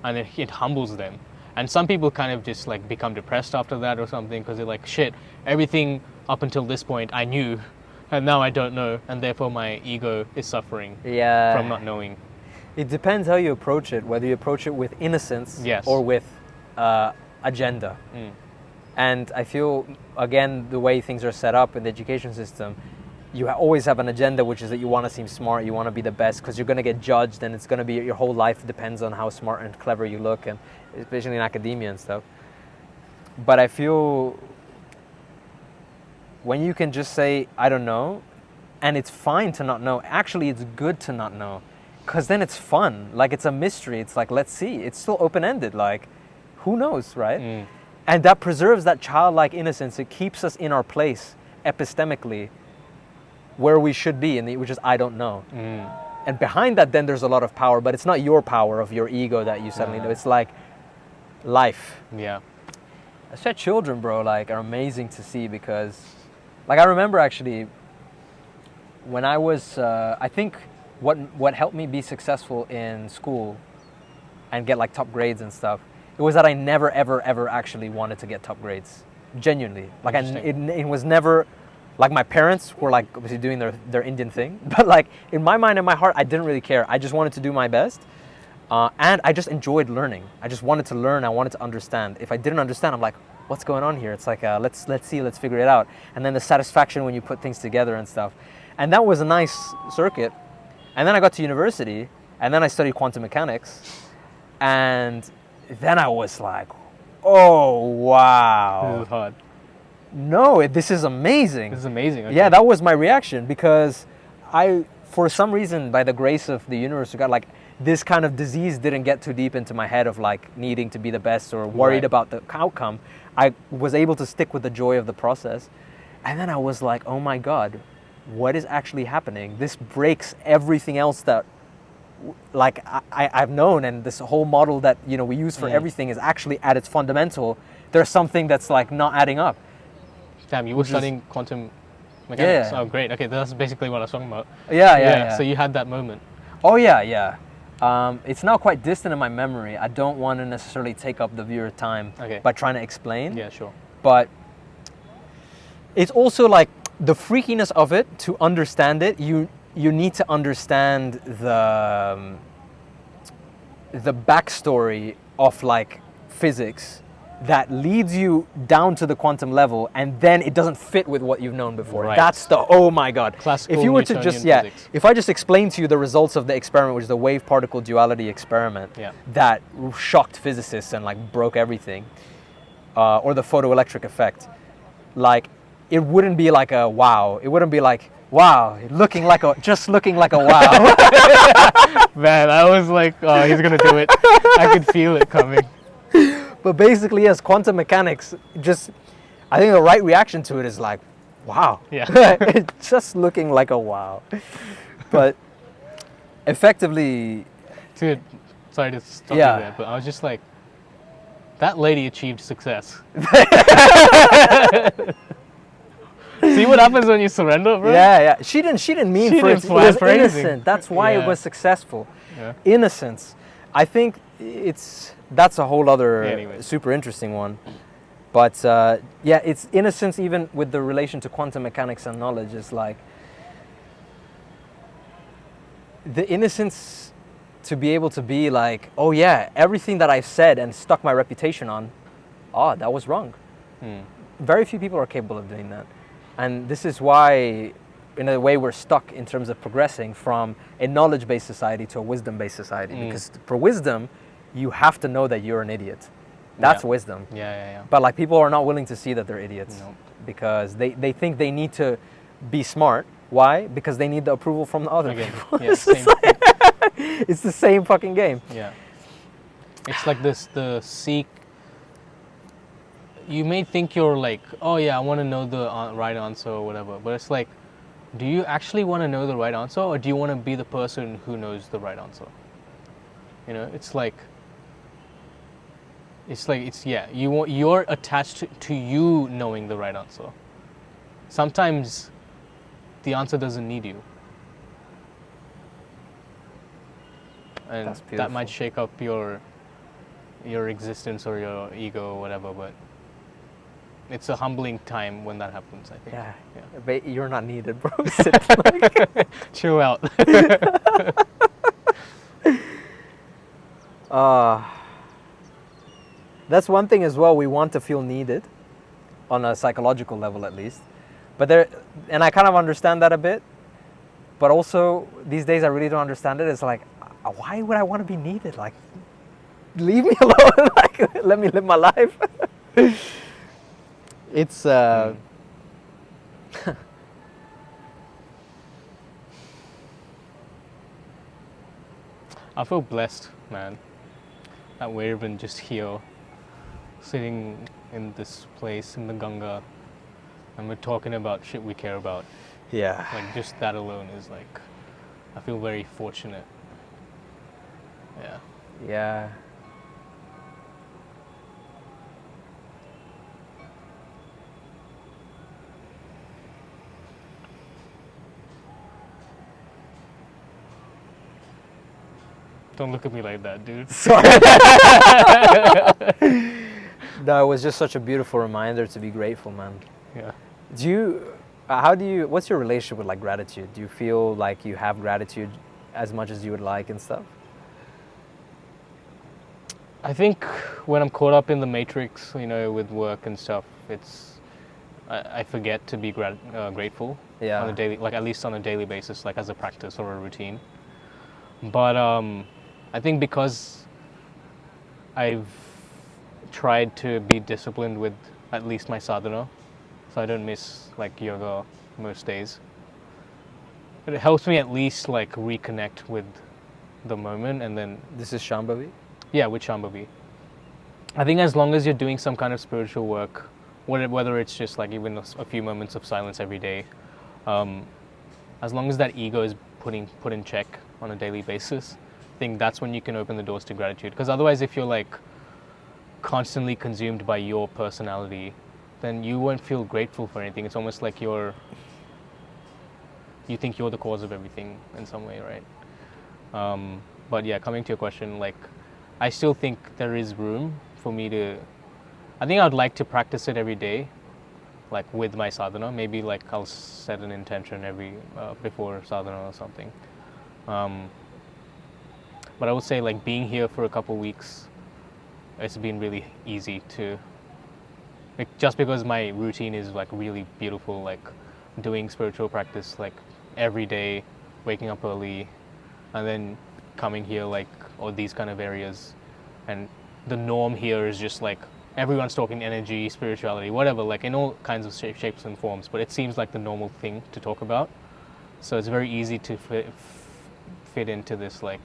And it humbles them. And some people kind of just like become depressed after that or something, because they're like, shit, everything up until this point I knew, and now I don't know, and therefore my ego is suffering from not knowing. It depends how you approach it, whether you approach it with innocence or with agenda. And I feel, again, the way things are set up in the education system, you always have an agenda, which is that you want to seem smart, you want to be the best, because you're going to get judged, and it's going to be, your whole life depends on how smart and clever you look, and especially in academia and stuff. But I feel when you can just say, I don't know, and it's fine to not know. Actually, it's good to not know, because then it's fun. Like, it's a mystery. It's like, let's see. It's still open-ended. Like, who knows, right? And that preserves that childlike innocence. It keeps us in our place epistemically, where we should be, which is I don't know. And behind that, then there's a lot of power, but it's not your power of your ego that you suddenly know. It's like life. Yeah. I said children, bro, like, are amazing to see, because, like, I remember actually when I was, I think what helped me be successful in school and get like top grades and stuff, it was that I never, ever, ever actually wanted to get top grades. Genuinely. Like, it was never, like, my parents were like obviously doing their Indian thing, but like in my mind and my heart, I didn't really care. I just wanted to do my best. And I just enjoyed learning. I just wanted to learn. I wanted to understand. If I didn't understand, I'm like, what's going on here? It's like, let's see, let's figure it out. And then the satisfaction when you put things together and stuff. And that was a nice circuit. And then I got to university, and then I studied quantum mechanics. And then I was like, oh, wow. This is hard. No, this is amazing. This is amazing. Okay. Yeah, that was my reaction, because I, for some reason, by the grace of the universe, got like, this kind of disease didn't get too deep into my head of like needing to be the best or worried about the outcome. I was able to stick with the joy of the process. And then I was like, oh my God, what is actually happening? This breaks everything else that like I've known, and this whole model that, you know, we use for everything is actually at its fundamental. There's something that's like not adding up. Damn, you were studying quantum mechanics. Oh, great. Okay, that's basically what I was talking about. Yeah. So you had that moment. Oh, yeah. It's now quite distant in my memory. I don't want to necessarily take up the viewer time by trying to explain. Yeah, sure. But it's also like the freakiness of it. To understand it, you need to understand the backstory of like physics that leads you down to the quantum level, and then it doesn't fit with what you've known before. Right. That's the, oh my God. Classical if you were to Newtonian just, physics. if I just explain to you the results of the experiment, which is the wave-particle duality experiment that shocked physicists and like broke everything, or the photoelectric effect, like, it wouldn't be like a wow. It wouldn't be like, wow, just looking like a wow. Man, I was like, oh, he's gonna do it. I could feel it coming. But basically, yes, quantum mechanics, I think the right reaction to it is like, wow. Yeah. It's just looking like a wow. But effectively... Dude, sorry to stop you there, but I was just like, that lady achieved success. See what happens when you surrender, bro? Yeah. She didn't mean for it. It was innocent. That's why it was successful. Yeah. Innocence. I think that's a whole other super interesting one. But yeah, it's innocence even with the relation to quantum mechanics and knowledge is like the innocence to be able to be like, oh yeah, everything that I've said and stuck my reputation on, oh, that was wrong. Very few people are capable of doing that. And this is why, in a way, we're stuck in terms of progressing from a knowledge-based society to a wisdom-based society. Because for wisdom, you have to know that you're an idiot. That's wisdom. Yeah. But like people are not willing to see that they're idiots No. because they think they need to be smart. Why? Because they need the approval from the other Again, people. yeah, same. It's the same fucking game. Yeah. It's like this, the seek. You may think you're like, oh yeah, I want to know the right answer or whatever. But it's like, do you actually want to know the right answer, or do you want to be the person who knows the right answer? You know, you're attached to you knowing the right answer. Sometimes the answer doesn't need you. And That's that beautiful. might shake up your existence or your ego or whatever, but it's a humbling time when that happens, I think. Yeah. Yeah. But you're not needed, bro. Sit like, Chill out. that's one thing as well. We want to feel needed on a psychological level, at least. But and I kind of understand that a bit. But also, these days, I really don't understand it. It's like, why would I want to be needed? Like, leave me alone. Like, let me live my life. It's I feel blessed, man, that we're even just here, sitting in this place in the Ganga, and we're talking about shit we care about. yeah. Like, just that alone is like, I feel very fortunate. Yeah. Yeah. Don't look at me like that, dude. Sorry. No, it was just such a beautiful reminder to be grateful, man. Yeah. What's your relationship with like gratitude? Do you feel like you have gratitude as much as you would like and stuff? I think when I'm caught up in the matrix, you know, with work and stuff, I forget to be grateful. Yeah. On a daily, like at least on a daily basis, like as a practice or a routine. But I think because I've tried to be disciplined with at least my sadhana, so I don't miss like yoga most days. But it helps me at least like reconnect with the moment, and then This is Shambhavi? yeah, with Shambhavi. I think as long as you're doing some kind of spiritual work, whether it's just like even a few moments of silence every day, as long as that ego is put in check on a daily basis, I think that's when you can open the doors to gratitude. Because otherwise, if you're like constantly consumed by your personality, then you won't feel grateful for anything. It's almost like you think you're the cause of everything in some way, right? But yeah, coming to your question, like, I still think there is room for me to, I think I'd like to practice it every day, like with my sadhana. Maybe like I'll set an intention every, before sadhana or something. But I would say like being here for a couple weeks, it's been really easy to, like, just because my routine is like really beautiful, like doing spiritual practice like every day, waking up early, and then coming here like, or these kind of areas, and the norm here is just like everyone's talking energy, spirituality, whatever, like in all kinds of shapes and forms, but it seems like the normal thing to talk about. So it's very easy to fit into this like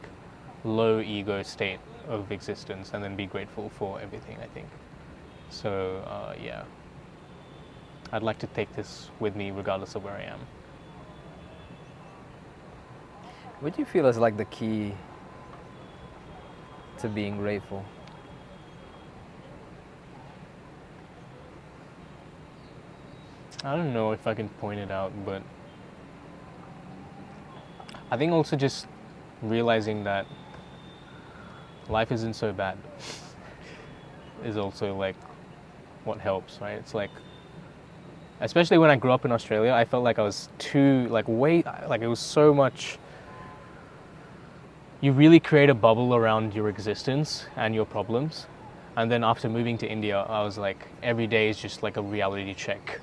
low ego state of existence and then be grateful for everything, I think. So yeah, I'd like to take this with me regardless of where I am. What do you feel is like the key to being grateful? I don't know if I can point it out, but I think also just realizing that life isn't so bad is also like what helps, right? It's like, especially when I grew up in Australia, I felt like I was too, like it was so much. You really create a bubble around your existence and your problems. And then after moving to India, I was like, every day is just like a reality check.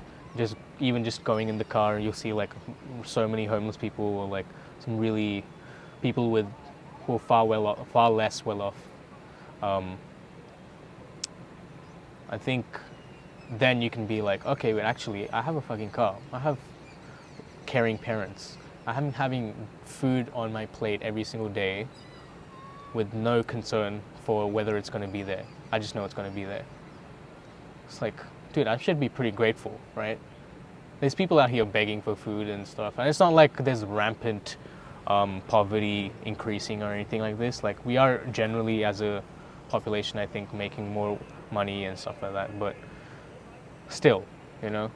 Even just going in the car, you'll see like so many homeless people, or like some really people who are far less well off. I think then you can be like, okay, but actually, I have a fucking car. I have caring parents. I'm having food on my plate every single day with no concern for whether it's going to be there. I just know it's going to be there. It's like, dude, I should be pretty grateful, right? There's people out here begging for food and stuff. And it's not like there's rampant poverty increasing or anything like this. Like, we are generally, as a population, I think, making more money and stuff like that. But still, you know,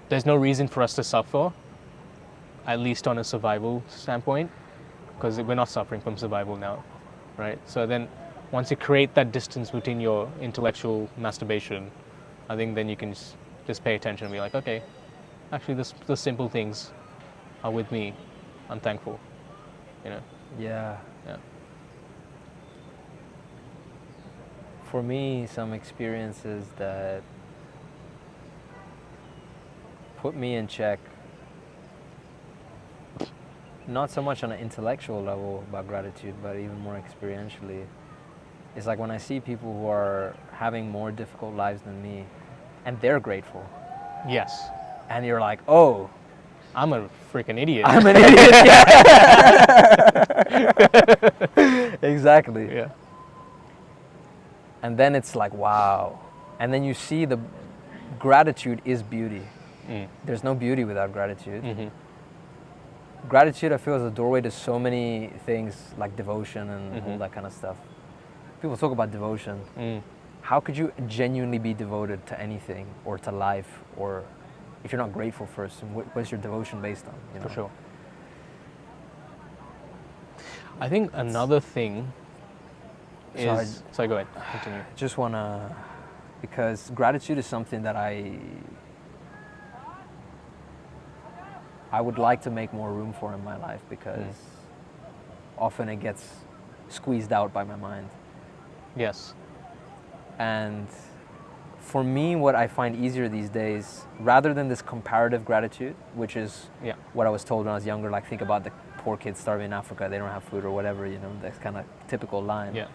there's no reason for us to suffer, at least on a survival standpoint, because we're not suffering from survival now, right? So then once you create that distance between your intellectual masturbation, I think then you can just pay attention and be like, okay, actually the simple things are with me. I'm thankful, you know? Yeah. Yeah. For me, some experiences that put me in check, not so much on an intellectual level about gratitude, but even more experientially, is like when I see people who are having more difficult lives than me, and they're grateful. Yes. And you're like, oh, I'm a freaking idiot. I'm an idiot. Yeah. Exactly. Yeah. And then it's like, wow. And then you see the gratitude is beauty. There's no beauty without gratitude. Mm-hmm. Gratitude, I feel, is a doorway to so many things like devotion and all that kind of stuff. People talk about devotion. How could you genuinely be devoted to anything or to life, or if you're not grateful first? What's your devotion based on? You know? For sure. I think another thing is... Sorry, go ahead. Continue. Just want to... Because gratitude is something that I would like to make more room for in my life, because often it gets squeezed out by my mind. Yes. And for me, what I find easier these days, rather than this comparative gratitude, which is what I was told when I was younger, like, think about the poor kids starving in Africa, they don't have food or whatever, you know, that's kind of typical line. Yeah.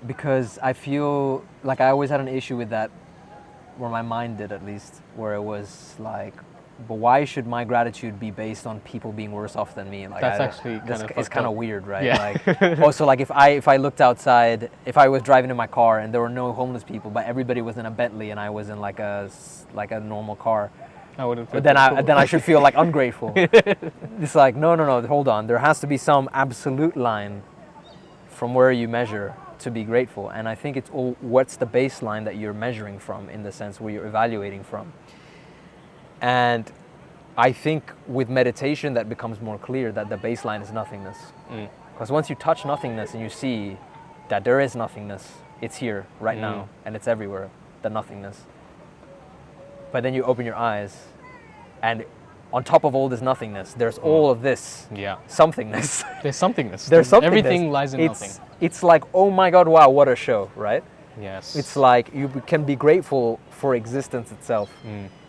Because I feel like I always had an issue with that, or my mind did at least, where it was like, but why should my gratitude be based on people being worse off than me? Like, that's actually kind of... It's kind of weird, right? Yeah. Like, also, like, if I looked outside, if I was driving in my car and there were no homeless people, but everybody was in a Bentley and I was in like a normal car, I wouldn't feel then I should feel like ungrateful. It's like, no, hold on. There has to be some absolute line from where you measure to be grateful. And I think it's all, what's the baseline that you're measuring from, in the sense where you're evaluating from. And I think with meditation that becomes more clear that the baseline is nothingness. Because once you touch nothingness and you see that there is nothingness, it's here right now and it's everywhere, the nothingness. But then you open your eyes and on top of all this nothingness, there's all of this somethingness. There's somethingness. There's somethingness. Everything lies in nothing. It's like, oh my God, wow, what a show, right? Yes. It's like you can be grateful for existence itself.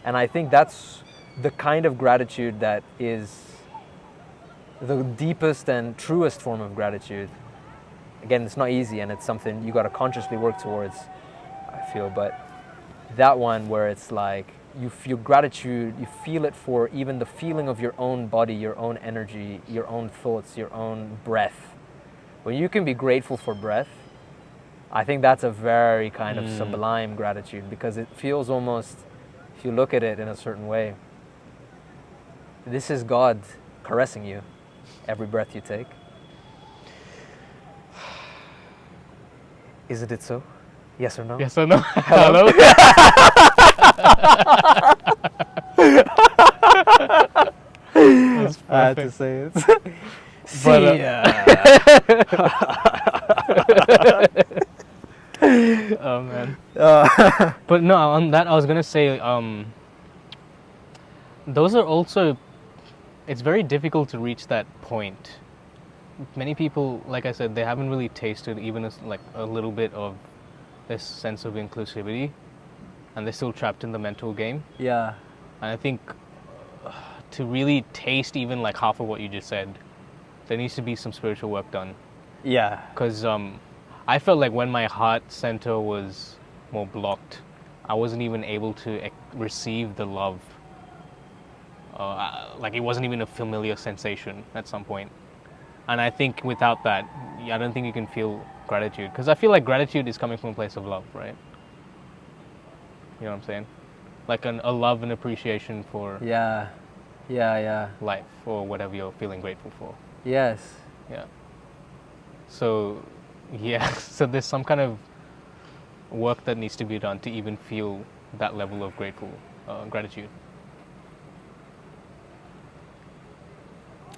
And I think that's the kind of gratitude that is the deepest and truest form of gratitude. Again, it's not easy, and it's something you got to consciously work towards, I feel. But that one where it's like, you feel gratitude, you feel it for even the feeling of your own body, your own energy, your own thoughts, your own breath. When you can be grateful for breath, I think that's a very kind of sublime gratitude, because it feels almost, if you look at it in a certain way, this is God caressing you every breath you take. Isn't it so? Yes or no? Yes or no? Hello? I had to say it. But, Oh man. Uh, But no, on that I was gonna say, those are also. It's very difficult to reach that point. Many people, like I said, they haven't really tasted even like a little bit of this sense of inclusivity, and they're still trapped in the mental game. yeah. And I think to really taste even like half of what you just said, there needs to be some spiritual work done. Yeah. Because I felt like when my heart center was more blocked, I wasn't even able to receive the love. Like it wasn't even a familiar sensation at some point. And I think without that, I don't think you can feel gratitude. Because I feel like gratitude is coming from a place of love, right? You know what I'm saying? Like a love and appreciation for Yeah. Yeah. life or whatever you're feeling grateful for. Yes. Yeah. So, yeah. So there's some kind of work that needs to be done to even feel that level of gratitude.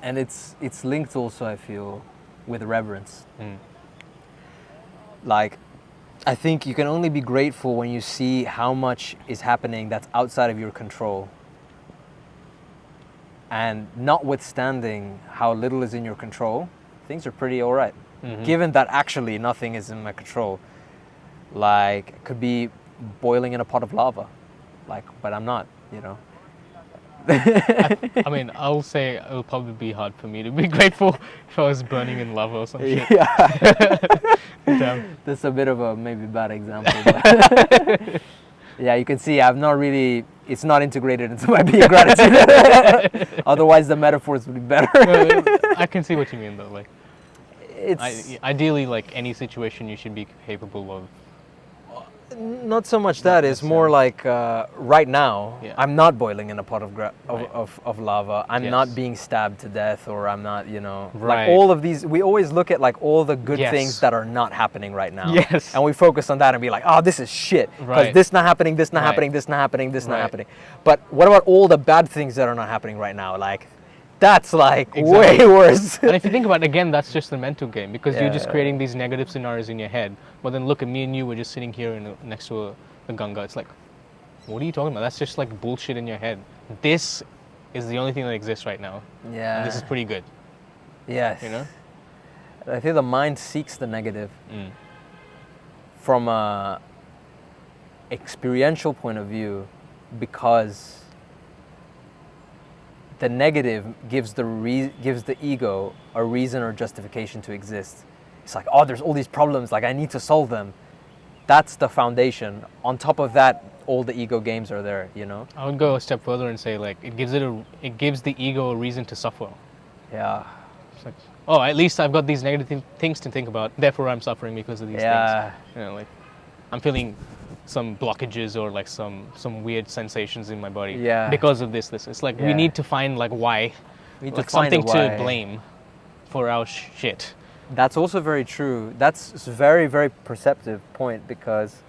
And it's linked also, I feel, with reverence. Like, I think you can only be grateful when you see how much is happening that's outside of your control. And notwithstanding how little is in your control, things are pretty all right. Given that actually nothing is in my control. Like, it could be boiling in a pot of lava. Like, but I'm not, you know. I mean, I'll say it'll probably be hard for me to be grateful if I was burning in lava or some shit. Yeah. Damn. That's a bit of a maybe bad example. But yeah, you can see I've not really, it's not integrated into my being gratitude. Otherwise the metaphors would be better. I can see what you mean though. Like, It's ideally, like any situation, you should be capable of. not so much that, it's more like right now, Yeah. I'm not boiling in a pot of Right. of lava. I'm Yes. not being stabbed to death, or I'm not, you know, Right. like all of these, we always look at like all the good Yes. things that are not happening right now. Yes. And we focus on that and be like, oh, this is shit. Because Right. this not happening, this not Right. happening, this not happening, this not Right. happening. But what about all the bad things that are not happening right now? Like, that's like Exactly. way worse. And if you think about it, again, that's just the mental game because you're just Yeah. creating these negative scenarios in your head. But then look at me and you, we're just sitting here next to a Ganga. It's like, what are you talking about? That's just like bullshit in your head. This is the only thing that exists right now. Yeah. And this is pretty good, Yes. you know? I think the mind seeks the negative from a experiential point of view because the negative gives the ego a reason or justification to exist. It's like, oh, there's all these problems, like I need to solve them. That's the foundation. On top of that, all the ego games are there, you know? I would go a step further and say like it gives the ego a reason to suffer. Yeah. It's like, oh, at least I've got these negative things to think about. Therefore, I'm suffering because of these Yeah. things. You know, like I'm feeling some blockages or like some weird sensations in my body Yeah. because of this. It's like we Yeah. need to find like why, We need like to find something a why. to blame for our shit. That's also very true. That's a very, very perceptive point because,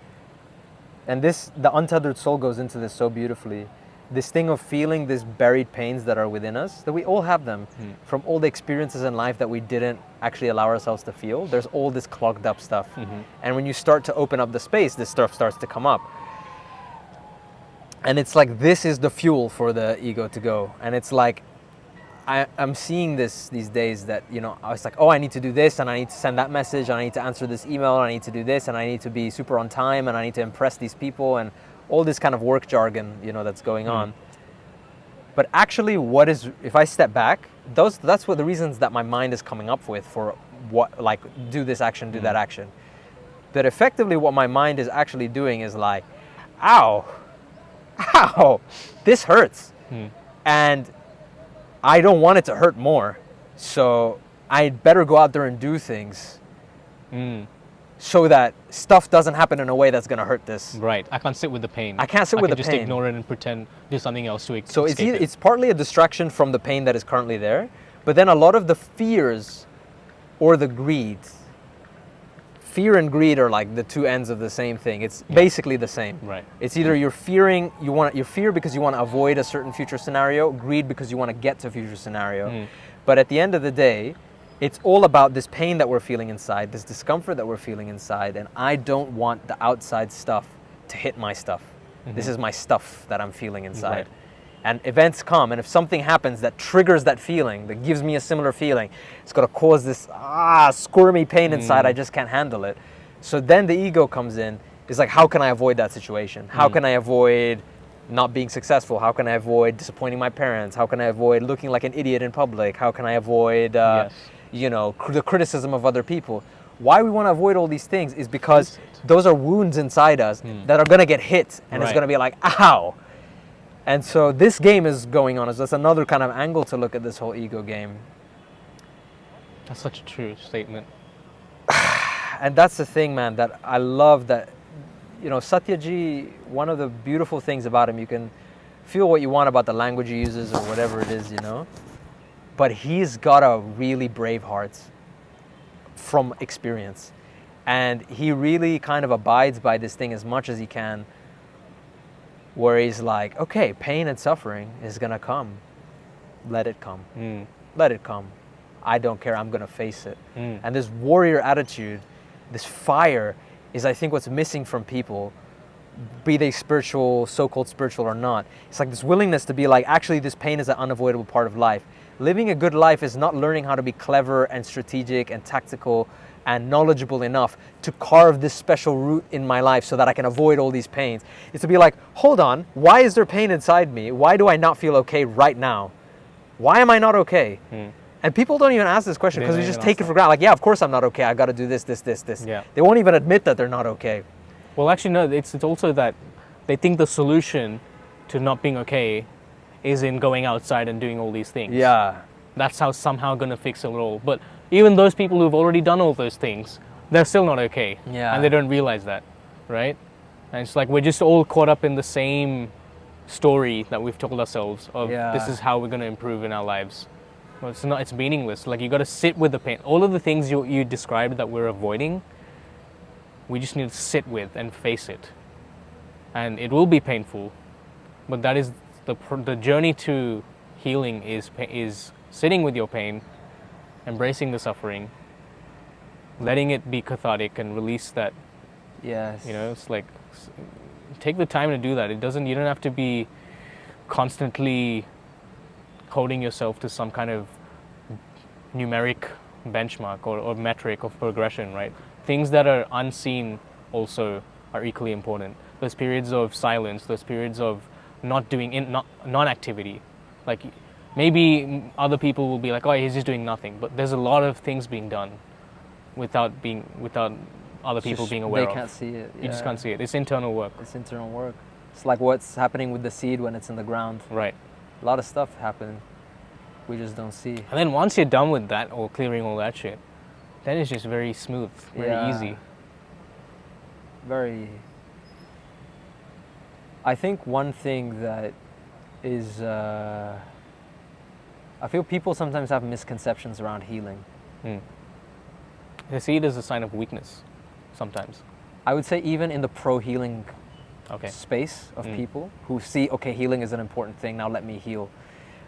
and the untethered soul goes into this so beautifully. This thing of feeling these buried pains that are within us, that we all have them from all the experiences in life that we didn't actually allow ourselves to feel. There's all this clogged up stuff. And when you start to open up the space, this stuff starts to come up. And it's like, this is the fuel for the ego to go. And it's like, I'm seeing this these days that, you know, I was like, oh, I need to do this and I need to send that message and I need to answer this email and I need to do this and I need to be super on time and I need to impress these people and all this kind of work jargon, you know, that's going on. But actually if I step back, that's what the reasons that my mind is coming up with for what, like, do this action, do that action. But effectively what my mind is actually doing is like, ow, this hurts. And I don't want it to hurt more, so I'd better go out there and do things so that stuff doesn't happen in a way that's going to hurt this. Right. I can't sit with the pain. I can't sit with the just pain. ignore it and pretend do something else to So escape it. it's partly a distraction from the pain that is currently there, but then a lot of the fears or the greed. Fear and greed are like the two ends of the same thing. It's basically the same. Right. It's either you're fearing, you fear because you want to avoid a certain future scenario, greed because you want to get to a future scenario. But at the end of the day, It's all about this pain that we're feeling inside, this discomfort that we're feeling inside, and I don't want the outside stuff to hit my stuff. This is my stuff that I'm feeling inside. Right. And events come, and if something happens that triggers that feeling, that gives me a similar feeling, it's going to cause this squirmy pain inside. I just can't handle it. So then the ego comes in. It's like, how can I avoid that situation? How can I avoid not being successful? How can I avoid disappointing my parents? How can I avoid looking like an idiot in public? How can I avoid, the criticism of other people? Why we want to avoid all these things is because those are wounds inside us that are going to get hit, and it's going to be like, ow. And so this game is going on. That's another kind of angle to look at this whole ego game. That's such a true statement. And that's the thing, man, that I love that, Satyaji, one of the beautiful things about him, you can feel what you want about the language he uses or whatever it is, but he's got a really brave heart from experience. And he really kind of abides by this thing as much as he can, where he's like, okay, pain and suffering is going to come. Let it come. Let it come. I don't care. I'm going to face it. And this warrior attitude, this fire, is I think what's missing from people, be they spiritual, so-called spiritual or not. It's like this willingness to be like, actually, this pain is an unavoidable part of life. Living a good life is not learning how to be clever and strategic and tactical and knowledgeable enough to carve this special route in my life so that I can avoid all these pains. It's to be like, hold on, why is there pain inside me? Why do I not feel okay right now? Why am I not okay? And people don't even ask this question because we just take it for granted. Like, yeah, of course I'm not okay. I got to do this. Yeah. They won't even admit that they're not okay. Well, actually, no, it's also that they think the solution to not being okay is in going outside and doing all these things. Yeah. That's how somehow going to fix it all. But even those people who've already done all those things, they're still not okay. Yeah. And they don't realize that, right? And it's like we're just all caught up in the same story that we've told ourselves of this is how we're going to improve in our lives. Well, it's not. It's meaningless. Like, you got to sit with the pain. All of the things you described that we're avoiding, we just need to sit with and face it. And it will be painful, but that is the journey to healing is sitting with your pain, embracing the suffering, letting it be cathartic and release that. Yes. It's like, take the time to do that. You don't have to be constantly holding yourself to some kind of numeric benchmark or metric of progression, right? Things that are unseen also are equally important. Those periods of silence, those periods of not doing non-activity. Like, maybe other people will be like, oh, he's just doing nothing, but there's a lot of things being done without other people being aware of. They can't see it. You just can't see it. It's internal work. It's internal work. It's like what's happening with the seed when it's in the ground. Right. A lot of stuff happening. We just don't see. And then once you're done with that or clearing all that shit, then it's just very smooth, very easy. Very. I think one thing that is, I feel people sometimes have misconceptions around healing. They see it as a sign of weakness, sometimes. I would say even in the pro-healing space of people who see, okay, healing is an important thing, now let me heal.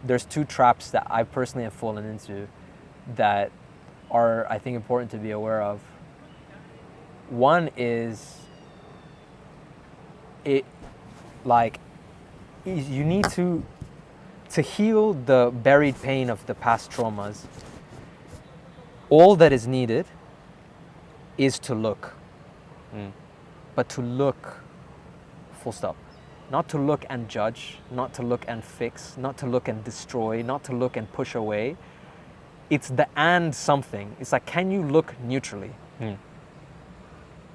There's two traps that I personally have fallen into that are, I think, important to be aware of. One is, you need to heal the buried pain of the past traumas. All that is needed is to look. But to look, full stop. Not to look and judge, not to look and fix, not to look and destroy, not to look and push away. It's the and something. It's like, can you look neutrally?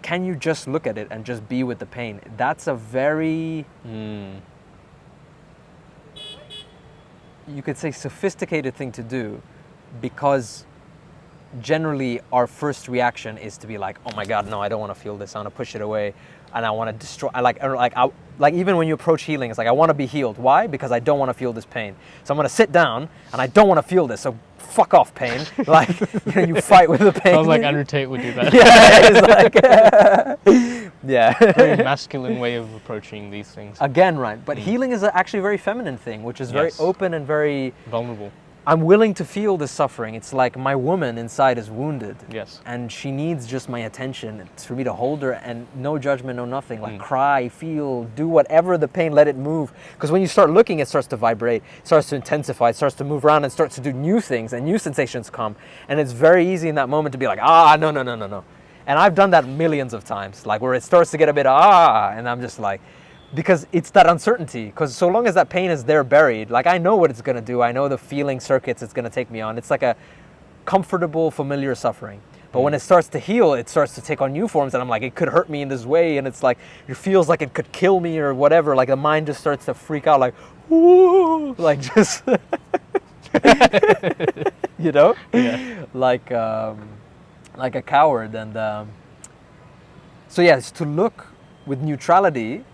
Can you just look at it and just be with the pain? That's a very, you could say, sophisticated thing to do, because generally our first reaction is to be like, oh my God, no, I don't want to feel this. I want to push it away, and I want to destroy. Like even when you approach healing, it's like, I want to be healed. Why? Because I don't want to feel this pain. So I'm going to sit down, and I don't want to feel this. So fuck off, pain. Like, you fight with the pain. Sounds like Andrew Tate would do that. Very masculine way of approaching these things. Again, right. But healing is actually a very feminine thing, which is very open and very vulnerable. I'm willing to feel this suffering. It's like my woman inside is wounded. Yes. And she needs just my attention. It's for me to hold her and no judgment, no nothing. Like cry, feel, do whatever the pain, let it move. Because when you start looking, it starts to vibrate, it starts to intensify, it starts to move around and starts to do new things and new sensations come. And it's very easy in that moment to be like, no. And I've done that millions of times, like where it starts to get a bit, and I'm just like, because it's that uncertainty. Because so long as that pain is there buried, like I know what it's going to do. I know the feeling circuits it's going to take me on. It's like a comfortable, familiar suffering. But when it starts to heal, it starts to take on new forms. And I'm like, it could hurt me in this way. And it's like, it feels like it could kill me or whatever. Like the mind just starts to freak out like, ooh, like just, you know, like a coward. And so yes, to look with neutrality.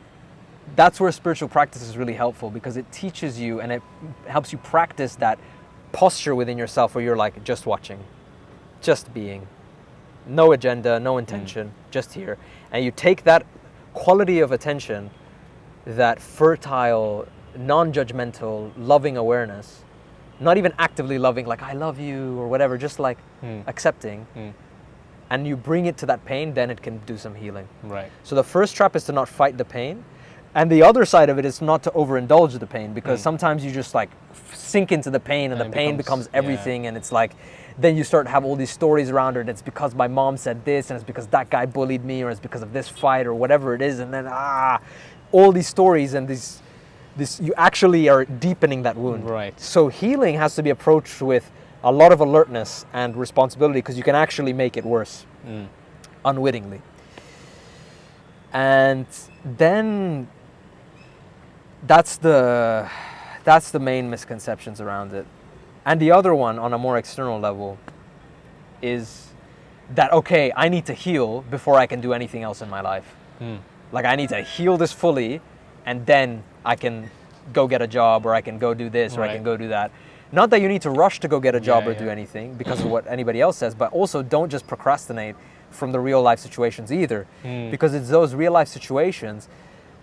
That's where spiritual practice is really helpful, because it teaches you and it helps you practice that posture within yourself where you're like just watching, just being, no agenda, no intention, just here. And you take that quality of attention, that fertile, non-judgmental, loving awareness, not even actively loving, like I love you or whatever, just like accepting, and you bring it to that pain, then it can do some healing. Right. So the first trap is to not fight the pain. And the other side of it is not to overindulge the pain, because sometimes you just like sink into the pain and the pain becomes everything. And it's like, then you start to have all these stories around it. And it's because my mom said this, and it's because that guy bullied me, or it's because of this fight or whatever it is. And then, all these stories and this, you actually are deepening that wound. Right. So healing has to be approached with a lot of alertness and responsibility, because you can actually make it worse unwittingly. And then that's the main misconceptions around it. And the other one on a more external level is that, okay, I need to heal before I can do anything else in my life. Like I need to heal this fully, and then I can go get a job, or I can go do this, or I can go do that. Not that you need to rush to go get a job or do anything because of what anybody else says, but also don't just procrastinate from the real life situations either, because it's those real life situations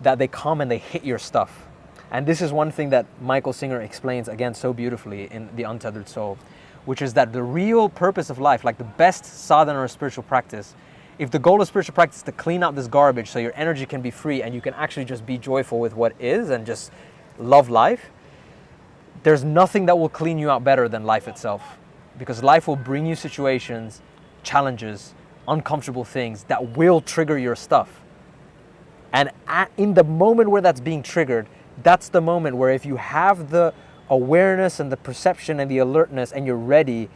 that they come and they hit your stuff. And this is one thing that Michael Singer explains again so beautifully in The Untethered Soul, which is that the real purpose of life, like the best sadhana or spiritual practice, if the goal of spiritual practice is to clean out this garbage so your energy can be free and you can actually just be joyful with what is and just love life, there's nothing that will clean you out better than life itself. Because life will bring you situations, challenges, uncomfortable things that will trigger your stuff. And in the moment where that's being triggered, that's the moment where if you have the awareness and the perception and the alertness and you're ready,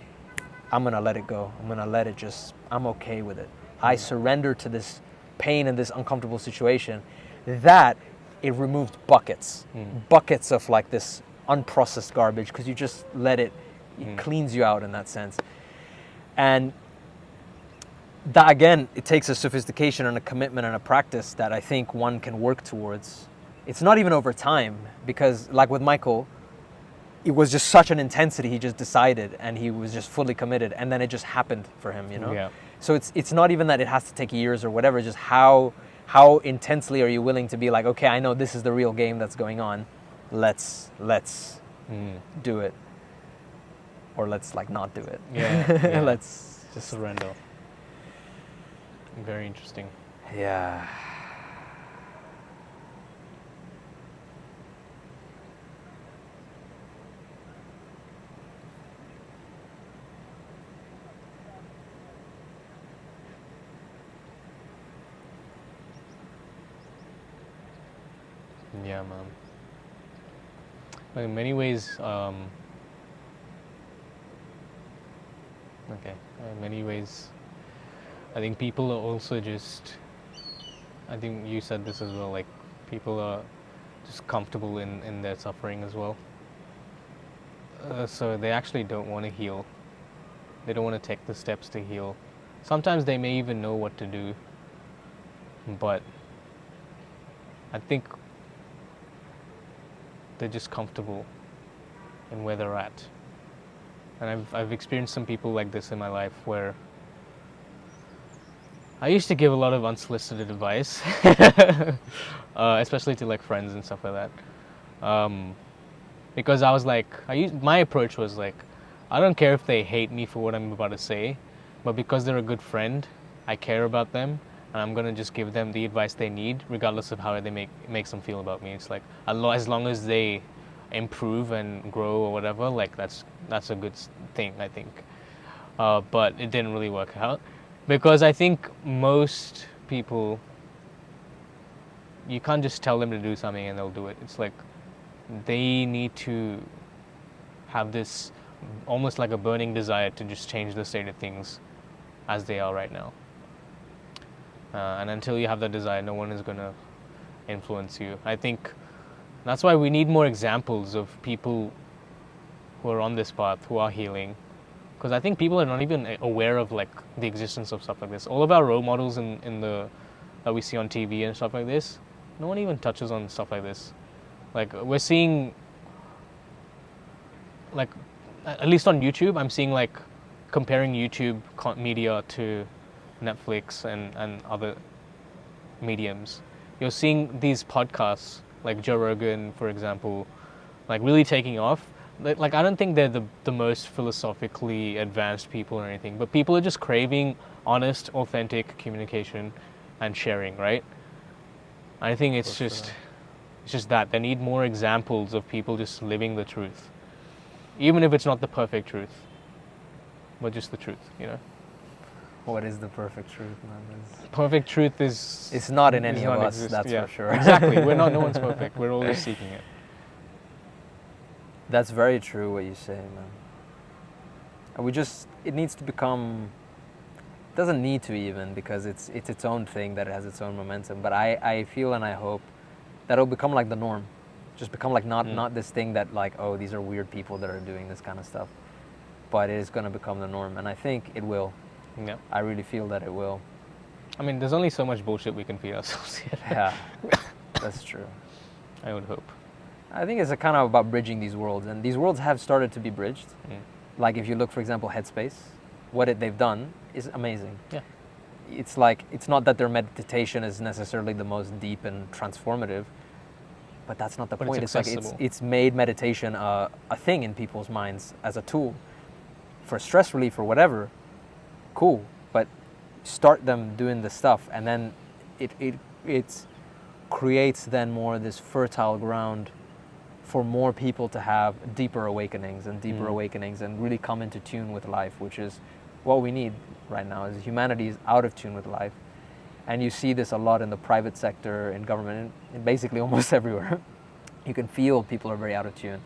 I'm going to let it go. I'm going to let it just, I'm okay with it. I surrender to this pain and this uncomfortable situation. That, it removes buckets of like this unprocessed garbage, because you just let it, it cleans you out in that sense. And that again, it takes a sophistication and a commitment and a practice that I think one can work towards. It's not even over time, because like with Michael, it was just such an intensity, he just decided and he was just fully committed, and then it just happened for him, you know? Yeah. So it's not even that it has to take years or whatever, just how intensely are you willing to be like, okay, I know this is the real game that's going on. Let's do it. Or let's like not do it. Yeah. Let's just surrender. Very interesting. Yeah. Yeah, man. But in many ways, in many ways, I think people are also just, I think you said this as well, like people are just comfortable in their suffering as well. So they actually don't want to heal. They don't want to take the steps to heal. Sometimes they may even know what to do, but I think they're just comfortable in where they're at. And I've experienced some people like this in my life where I used to give a lot of unsolicited advice, especially to like friends and stuff like that. because I was like, my approach was like, I don't care if they hate me for what I'm about to say, but because they're a good friend, I care about them, and I'm gonna just give them the advice they need, regardless of how they makes them feel about me. It's like as long as they improve and grow or whatever, like that's a good thing, I think. But it didn't really work out because I think most people, you can't just tell them to do something and they'll do it. It's like they need to have this almost like a burning desire to just change the state of things as they are right now. And until you have that desire, no one is going to influence you. I think that's why we need more examples of people who are on this path, who are healing. Because I think people are not even aware of like the existence of stuff like this. All of our role models in the that we see on TV and stuff like this, no one even touches on stuff like this. Like we're seeing, like at least on YouTube, I'm seeing like comparing YouTube media to Netflix and other mediums. You're seeing these podcasts like Joe Rogan, for example, like really taking off. Like I don't think they're the most philosophically advanced people or anything, but people are just craving honest, authentic communication and sharing, right? I think it's just that they need more examples of people just living the truth, even if it's not the perfect truth, but just the truth, you know. What is the perfect truth, man? Perfect truth is... It's not in any of us, that's for sure. Exactly. No one's perfect. We're always seeking it. That's very true what you say, man. And it needs to become, it doesn't need to even, because it's its own thing, that it has its own momentum. But I feel and I hope that it'll become like the norm. Just become like not this thing that like, oh, these are weird people that are doing this kind of stuff. But it is going to become the norm, and I think it will. Yeah. I really feel that it will. I mean, there's only so much bullshit we can feed ourselves here. Yeah, that's true. I would hope. I think it's a kind of about bridging these worlds, and these worlds have started to be bridged. Like if you look, for example, Headspace, what they've done is amazing. Yeah. It's like, it's not that their meditation is necessarily the most deep and transformative, but that's not the point. It's accessible. Like it's made meditation a thing in people's minds as a tool for stress relief or whatever. Cool, but start them doing the stuff, and then it creates then more this fertile ground for more people to have deeper awakenings and really come into tune with life, which is what we need right now. Is humanity is out of tune with life, and you see this a lot in the private sector, in government, and basically almost everywhere. You can feel people are very out of tune.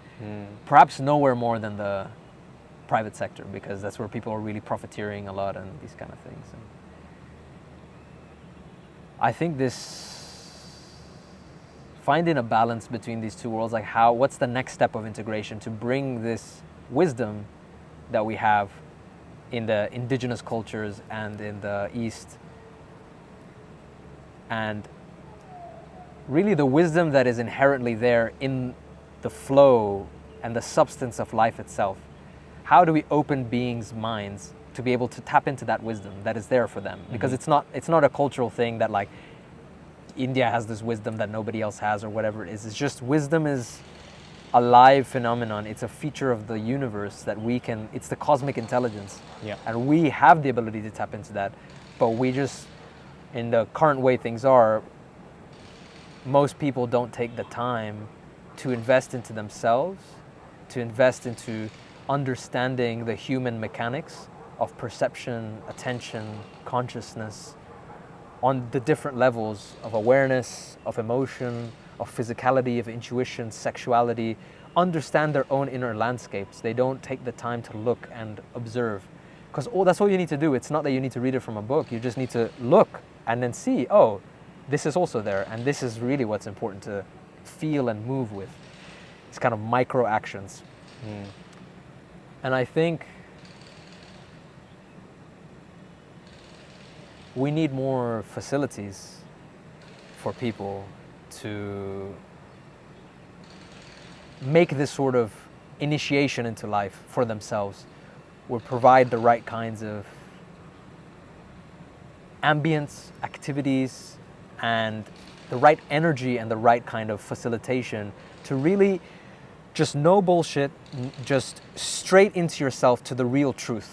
Perhaps nowhere more than the private sector, because that's where people are really profiteering a lot and these kind of things. And I think finding a balance between these two worlds, like what's the next step of integration to bring this wisdom that we have in the indigenous cultures and in the East, and really the wisdom that is inherently there in the flow and the substance of life itself. How do we open beings' minds to be able to tap into that wisdom that is there for them? Because it's not a cultural thing that like India has this wisdom that nobody else has or whatever it is. It's just wisdom is a live phenomenon. It's a feature of the universe that it's the cosmic intelligence. Yeah. And we have the ability to tap into that. But we just, in the current way things are, most people don't take the time to invest into themselves, to invest into understanding the human mechanics of perception, attention, consciousness on the different levels of awareness, of emotion, of physicality, of intuition, sexuality, understand their own inner landscapes. They don't take the time to look and observe. Because that's all you need to do. It's not that you need to read it from a book. You just need to look and then see, oh, this is also there. And this is really what's important to feel and move with. It's kind of micro actions. And I think we need more facilities for people to make this sort of initiation into life for themselves, or provide the right kinds of ambience, activities, and the right energy and the right kind of facilitation to really Just no bullshit, just straight into yourself to the real truth.